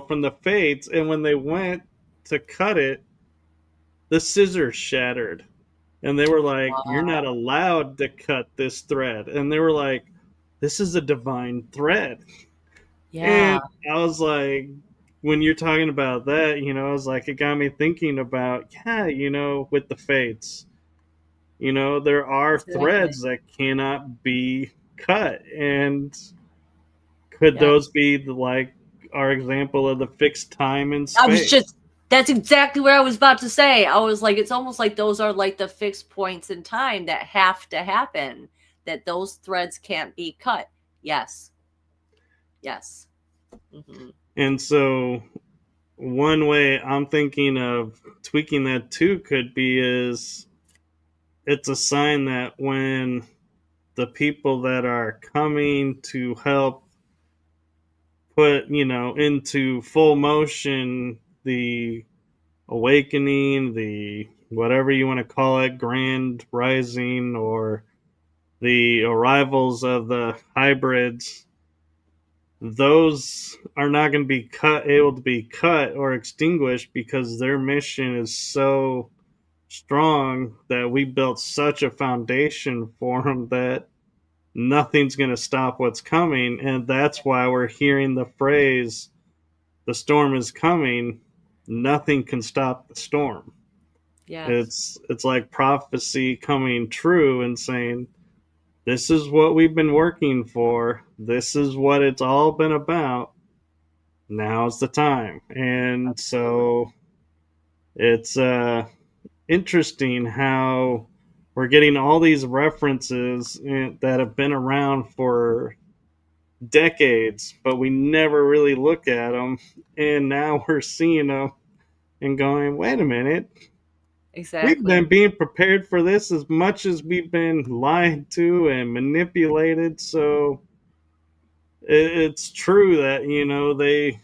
from the fates, and when they went to cut it, the scissors shattered. And they were like, "You're not Wow. allowed to cut this thread." And they were like, "This is a divine thread." Yeah. And I was like, when you're talking about that, I was like, it got me thinking about, yeah, with the fates, there are Exactly. threads that cannot be cut. And could Yeah. those be like our example of the fixed time and I was space? just, that's exactly what I was about to say. I was like, it's almost like those are like the fixed points in time that have to happen, that those threads can't be cut. Yes. Yes. Hmm. And so one way I'm thinking of tweaking that too could be is it's a sign that when the people that are coming to help put, into full motion the awakening, the whatever you want to call it, grand rising, or the arrivals of the hybrids, those are not going to be able to be cut or extinguished, because their mission is so strong that we built such a foundation for them that nothing's going to stop what's coming. And that's why we're hearing the phrase, the storm is coming. Nothing can stop the storm. Yes. It's like prophecy coming true and saying, this is what we've been working for. This is what it's all been about. Now's the time. And Absolutely. so it's interesting how we're getting all these references that have been around for decades, but we never really look at them. And now we're seeing them and going, wait a minute, we've Exactly. been being prepared for this as much as we've been lied to and manipulated. So it's true that, they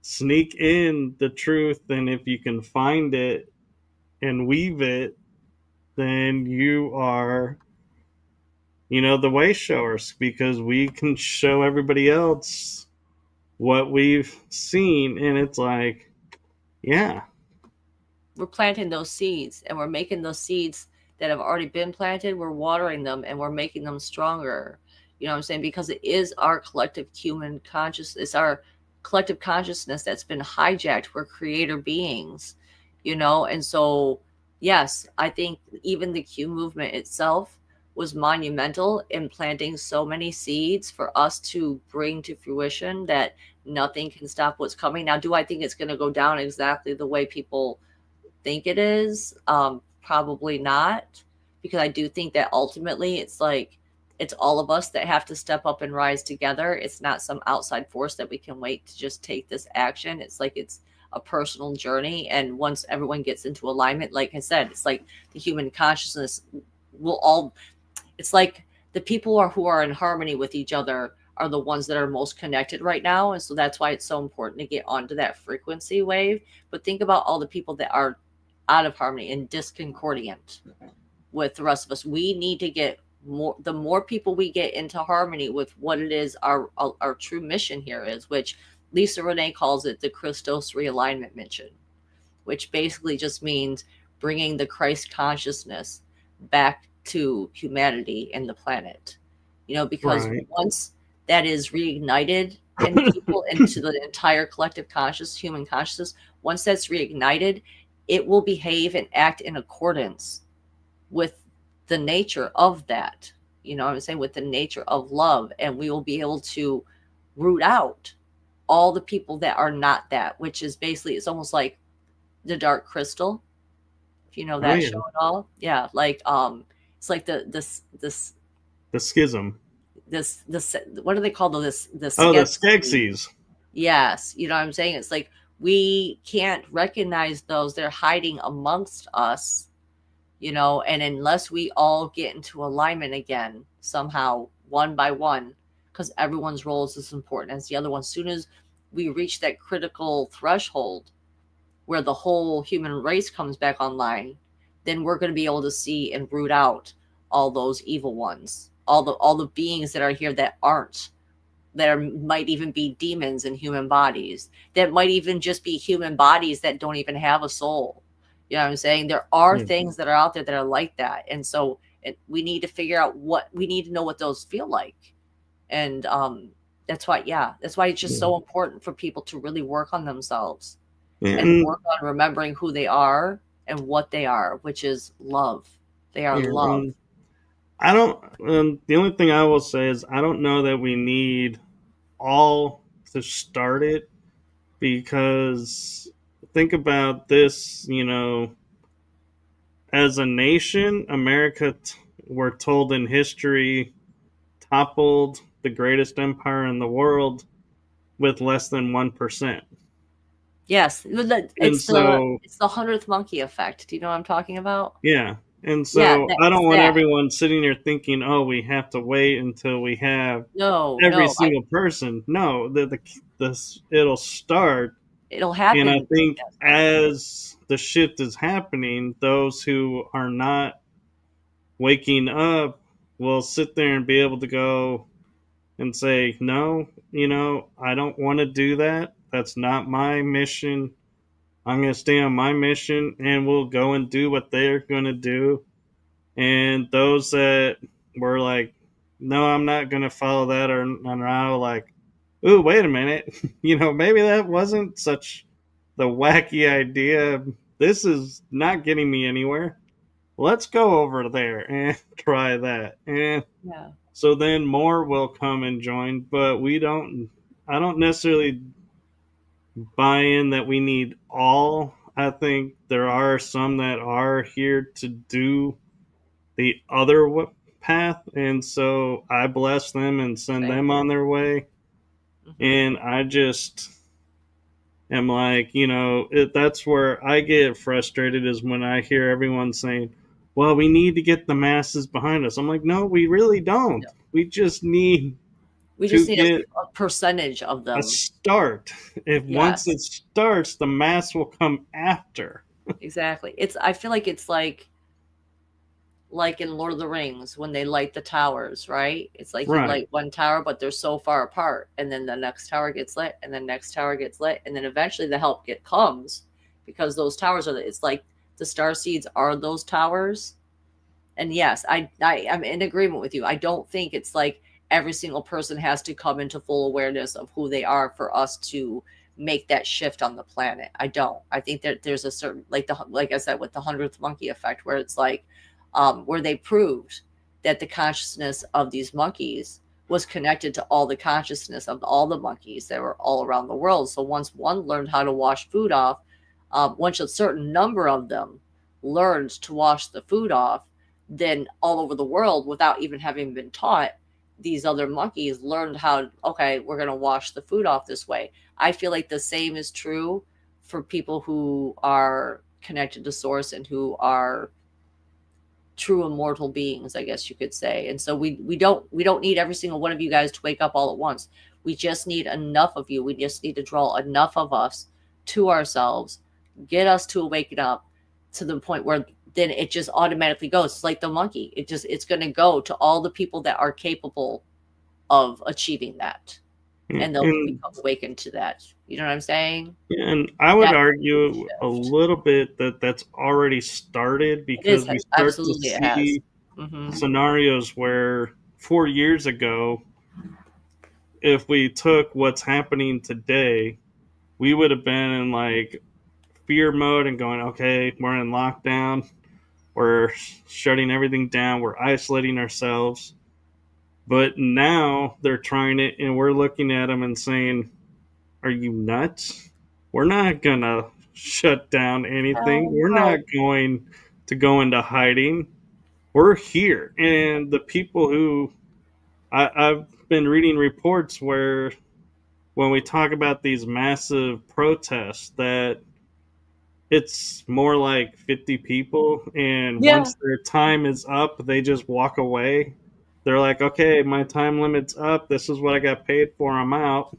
sneak in the truth, and if you can find it and weave it, then you are, the way showers, because we can show everybody else what we've seen, and it's like, yeah, We're planting those seeds, and we're making those seeds that have already been planted, we're watering them and we're making them stronger. You know what I'm saying? Because it is our collective human consciousness, it's our collective consciousness that's been hijacked. We're creator beings, and so yes, I think even the Q movement itself was monumental in planting so many seeds for us to bring to fruition that nothing can stop what's coming. Now, do I think it's going to go down exactly the way people think it is? Probably not, because I do think that ultimately it's like it's all of us that have to step up and rise together. It's not some outside force that we can wait to just take this action. It's like it's a personal journey, and once everyone gets into alignment, like I said, it's like the human consciousness will all, it's like the people who are in harmony with each other are the ones that are most connected right now. And so that's why it's so important to get onto that frequency wave. But think about all the people that are out of harmony and discordant with the rest of us. We need to get more, the more people we get into harmony with what it is our true mission here is, which Lisa Renee calls it the Christos realignment mission, which basically just means bringing the Christ consciousness back to humanity and the planet. Because right. once that is reignited in people into the entire collective conscious, human consciousness, once that's reignited, it will behave and act in accordance with the nature of that. You know what I'm saying? With the nature of love. And we will be able to root out all the people that are not that, which is basically, it's almost like the Dark Crystal, if you know Oh that yeah, show at all. Yeah, like it's like the this the schism. this what do they call the Oh, the Skeksis? Skeksis. Yes, you know what I'm saying? It's like we can't recognize those. They're hiding amongst us, and unless we all get into alignment again somehow, one by one, because everyone's role is as important as the other one. As soon as we reach that critical threshold where the whole human race comes back online, then we're going to be able to see and root out all those evil ones, all the beings that are here that aren't, might even be demons in human bodies, that might even just be human bodies that don't even have a soul. You know what I'm saying? There are Yeah, things that are out there that are like that, and so we need to figure out what we need to know what those feel like. And that's why, yeah, that's why it's just yeah. so important for people to really work on themselves and And work on remembering who they are and what they are, which is love. They are yeah, love. I don't. The only thing I will say is I don't know that we need all to start it, because think about this. As a nation, America, we're told in history, toppled the greatest empire in the world with less than 1%. Yes, And so, it's the 100th monkey effect. Do you know what I'm talking about? yeah. And Yeah, so I it's don't want that. everyone sitting there thinking, oh, we have to wait until we have No, every no, single person. No, it'll start. it'll And I happen. think Yes, absolutely. as the shift is happening, those who are not waking up will sit there and be able to go and say, no, I don't want to do that. That's not my mission. I'm going to stay on my mission and we'll go and do what they're going to do. And those that were like, no, I'm not going to follow that, or now like, ooh, wait a minute, maybe that wasn't such the wacky idea. This is not getting me anywhere. Let's go over there and try that. And Yeah. so then more will come and join, but I don't necessarily buy in that we need all. I think there are some that are here to do the other path, and so I bless them and send Same them here. on their way. Hmm. And I just am like, that's where I get frustrated, is when I hear everyone saying, well, we need to get the masses behind us. I'm like, no, we really don't. No. We just need We to just need get a percentage of a them. start. If once Yes, it starts, the mass will come after. exactly. I feel like it's like in Lord of the Rings when they light the towers, right? It's like you Right. light one tower, but they're so far apart, and then the next tower gets lit, and the next tower gets lit, and then eventually the help comes because those towers are. It's like the star seeds are those towers. And yes, I'm in agreement with you. I don't think it's like every single person has to come into full awareness of who they are for us to make that shift on the planet. I don't. I think that there's a certain, like I said, with the 100th monkey effect, where it's like where they proved that the consciousness of these monkeys was connected to all the consciousness of all the monkeys that were all around the world. So once one learned how to wash food off, once a certain number of them learned to wash the food off, then all over the world, without even having been taught, these other monkeys learned how, okay, we're going to wash the food off this way. I feel like the same is true for people who are connected to source and who are true immortal beings, I guess you could say. And so we don't need every single one of you guys to wake up all at once. We just need enough of you. We just need to draw enough of us to ourselves, get us to awaken up to the point where then it just automatically goes. It's like the monkey. It's going to go to all the people that are capable of achieving that, and they'll And become awakened to that. You know what I'm saying? and I would That's argue the a shift. little bit that that's already started, It is because we start to absolutely, it has. see Hmm. scenarios where 4 years ago, if we took what's happening today, we would have been in like fear mode and going, okay, we're in lockdown, we're shutting everything down, we're isolating ourselves. But now they're trying it, and we're looking at them and saying, are you nuts? We're not gonna shut down anything. Oh We're not no. going to go into hiding. We're here. And the people who I've been reading reports where, when we talk about these massive protests, that it's more like 50 people, and Yeah, once their time is up, they just walk away. They're like, okay, my time limit's up. This is what I got paid for. I'm out.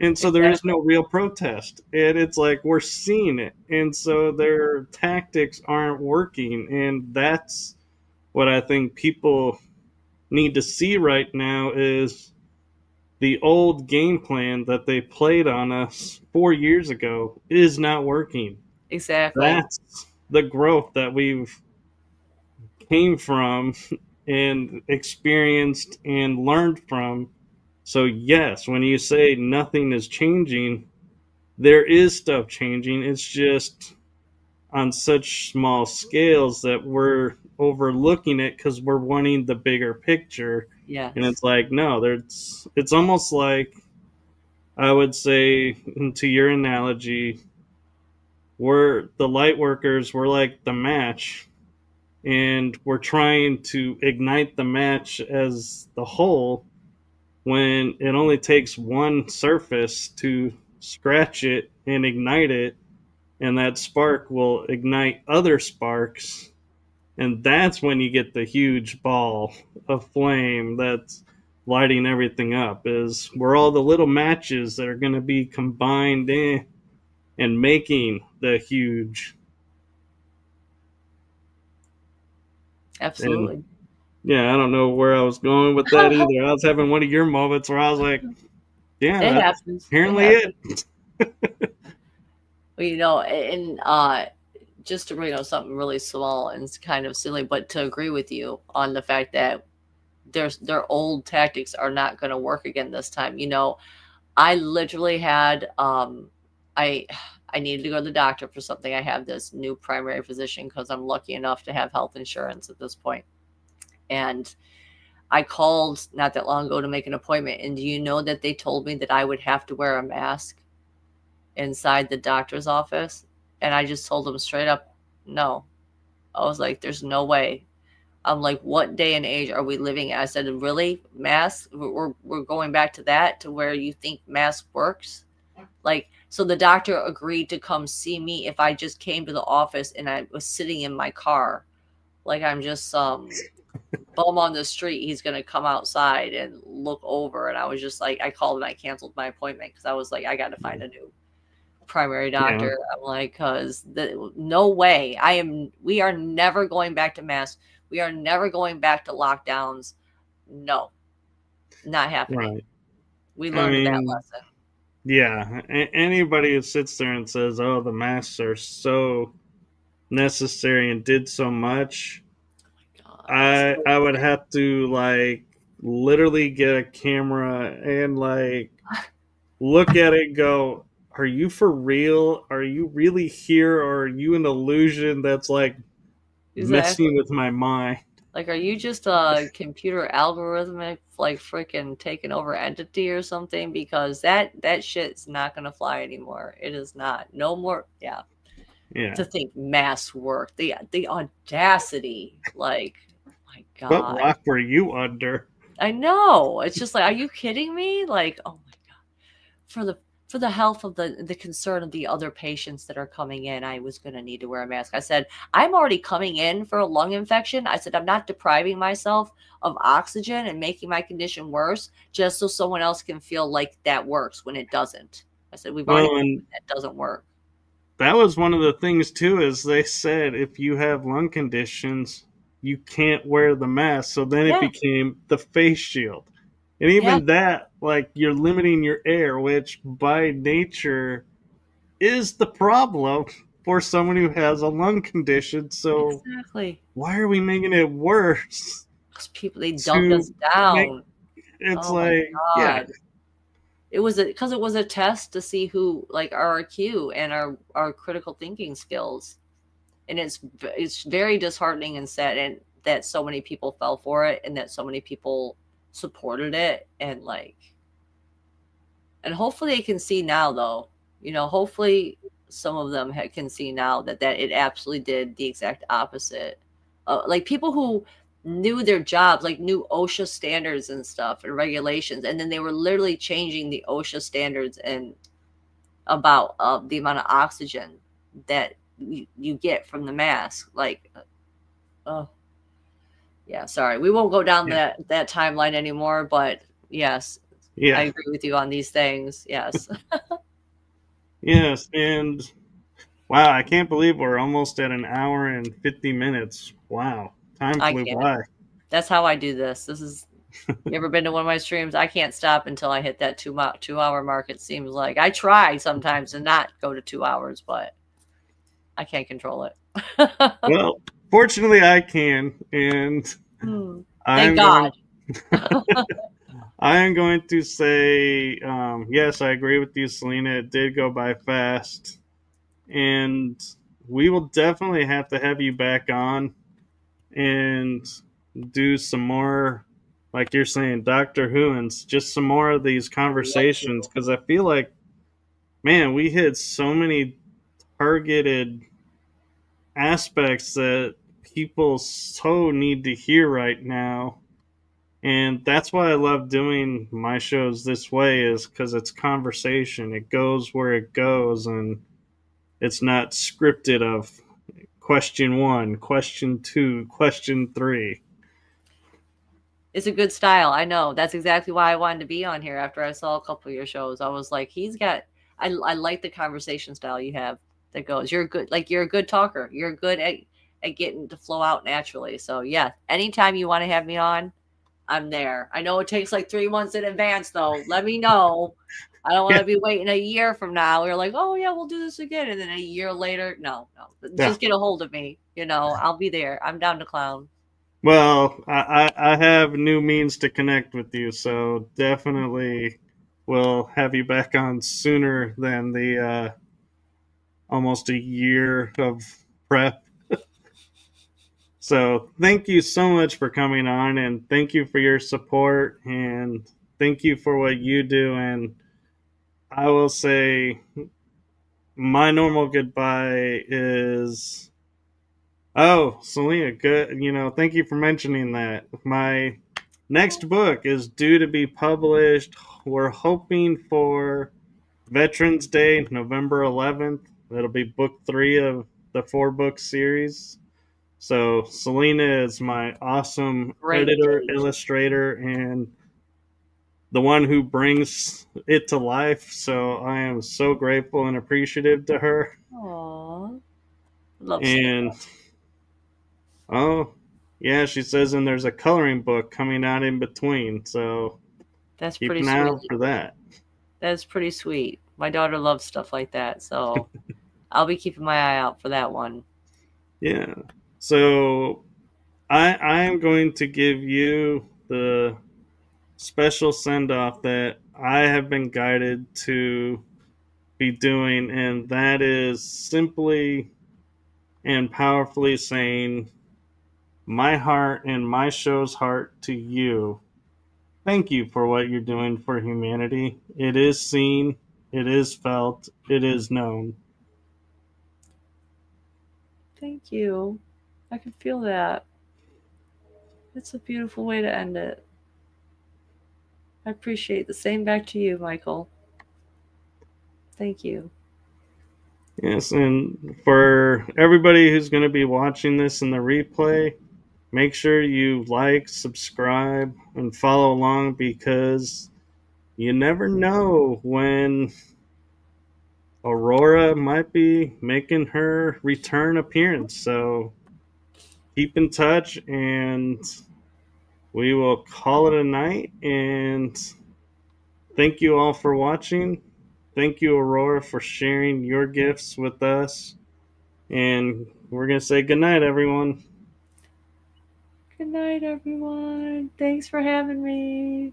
And so there is exactly. no real protest. And it's like we're seeing it. And so their tactics aren't working. And that's what I think people need to see right now, is the old game plan that they played on us 4 years ago is not working. Exactly. That's the growth that we've came from and experienced and learned from. So yes, when you say nothing is changing, there is stuff changing. It's just on such small scales that we're overlooking it because we're wanting the bigger picture. And Yes. it's like, no, there's, it's almost like, I would say, to your analogy, we're the light workers, we're like the match, and we're trying to ignite the match as the whole, when it only takes one surface to scratch it and ignite it, and that spark will ignite other sparks, and that's when you get the huge ball of flame that's lighting everything up. Is we're all the little matches that are going to be combined in and making the huge. And Absolutely. yeah, I don't know where I was going with that either. I was having one of your moments where I was like, yeah, It that's happens. It apparently happens. it. And just to bring up something really small and it's kind of silly, but to agree with you on the fact that their old tactics are not going to work again this time. I literally had I I needed to go to the doctor for something. I have this new primary physician because I'm lucky enough to have health insurance at this point. And I called not that long ago to make an appointment. And do you know that they told me that I would have to wear a mask inside the doctor's office? And I just told them straight up, no. I was like, there's no way. I'm like, what day and age are we living in? I said, really? Masks? We're going back to that, to where you think mask works? Like, so the doctor agreed to come see me if I just came to the office and I was sitting in my car. Like I'm just some bum on the street. He's going to come outside and look over. And I was just like, I called and I canceled my appointment because I was like, I got to find a new primary Yeah. doctor. I'm like, because no way. We are never going back to masks. We are never going back to lockdowns. No, not happening. Right. We I learned that mean, lesson. yeah. Anybody who sits there and says, "Oh, the masks are so necessary and did so much," God, it's I would bullshit. have to like literally get a camera and like look at it and go, "Are you for real? Are you really here, or are you an illusion that's like Exactly. messing with my mind?" Like, are you just a computer algorithmic, like freaking taking over entity or something? Because that shit's not gonna fly anymore. It is not. No more. Yeah. Yeah. To think mass work, the audacity. Like, my What God. rock were you under? I know. It's just like, are you kidding me? Like, oh my God. For the for the health of the concern of the other patients that are coming in, I was going to need to wear a mask. I said, I'm already coming in for a lung infection. I said, I'm not depriving myself of oxygen and making my condition worse just so someone else can feel like that works when it doesn't. I said, we've already Well, proven and that doesn't work. that was one of the things too, is they said if you have lung conditions, you can't wear the mask. So then it Yeah. became the face shield. And Yeah. even that, like you're limiting your air, which by nature is the problem for someone who has a lung condition. So Exactly. why are we making it worse Those people, they dumbed to us make down. it's Oh my like, yeah, God. Because it was a test to see who, like, our IQ and our critical thinking skills. And it's very disheartening and sad, and that so many people fell for it and that so many people supported it. And hopefully they can see now, though. Hopefully some of them can see now that it absolutely did the exact opposite. Like people who knew their jobs, like knew OSHA standards and stuff and regulations, and then they were literally changing the OSHA standards and about the amount of oxygen that you get from the mask. Like, oh yeah, sorry, we won't go down yeah, that timeline anymore. But yes, I yeah, agree with you on these things. Yes. yes. And wow, I can't believe we're almost at an hour and 50 minutes. Wow, time I flew can't. by. That's how I do this. You ever been to one of my streams? I can't stop until I hit that 2 hour mark. It seems like I try sometimes to not go to 2 hours, but I can't control it. Well, fortunately, I can, and Hmm. Thank I'm God. going. I am going to say yes. I agree with you, Selena. It did go by fast, and we will definitely have to have you back on and do some more, like you're saying, Doctor Who, and just some more of these I would love conversations, to. because I feel like, man, we hit so many targeted aspects that people so need to hear right now. And that's why I love doing my shows this way, is because it's conversation. It goes where it goes, and it's not scripted of question one, question two, question three. It's a good style. I know. That's exactly why I wanted to be on here after I saw a couple of your shows. I was like, I like the conversation style you have that goes, you're a good talker. You're good at getting to flow out naturally. So yeah, anytime you want to have me on, I'm there. I know it takes like 3 months in advance though. Let me know. I don't want Yeah, to be waiting a year from now. We're like, oh yeah, we'll do this again, and then a year later, no, no, yeah. just get a hold of me. I'll be there. I'm down to clown. Well, I have new means to connect with you, so definitely will have you back on sooner than the almost a year of prep. So thank you so much for coming on, and thank you for your support, and thank you for what you do. And I will say my normal goodbye is, oh, Selena, good. Thank you for mentioning that. My next book is due to be published. We're hoping for Veterans Day, November 11th. That'll be book 3 of the 4-book series. So Selena is my awesome Great editor, date. illustrator, and the one who brings it to life. So I am so grateful and appreciative to her. Aw, love And Selena. oh, yeah, she says, and there's a coloring book coming out in between. So That's keep pretty an eye out sweet. for that. That's pretty sweet. My daughter loves stuff like that, so I'll be keeping my eye out for that one. Yeah. So I am going to give you the special send off that I have been guided to be doing, and that is simply and powerfully saying, my heart and my show's heart to you. Thank you for what you're doing for humanity. It is seen, it is felt, it is known. Thank you. I can feel that. It's a beautiful way to end it. I appreciate the same back to you, Michael. Thank you. Yes, and for everybody who's going to be watching this in the replay, make sure you like, subscribe, and follow along because you never know when Aurora might be making her return appearance. So keep in touch, and we will call it a night. And thank you all for watching. Thank you, Aurora, for sharing your gifts with us. And we're going to say goodnight, everyone. Good night, everyone. Thanks for having me.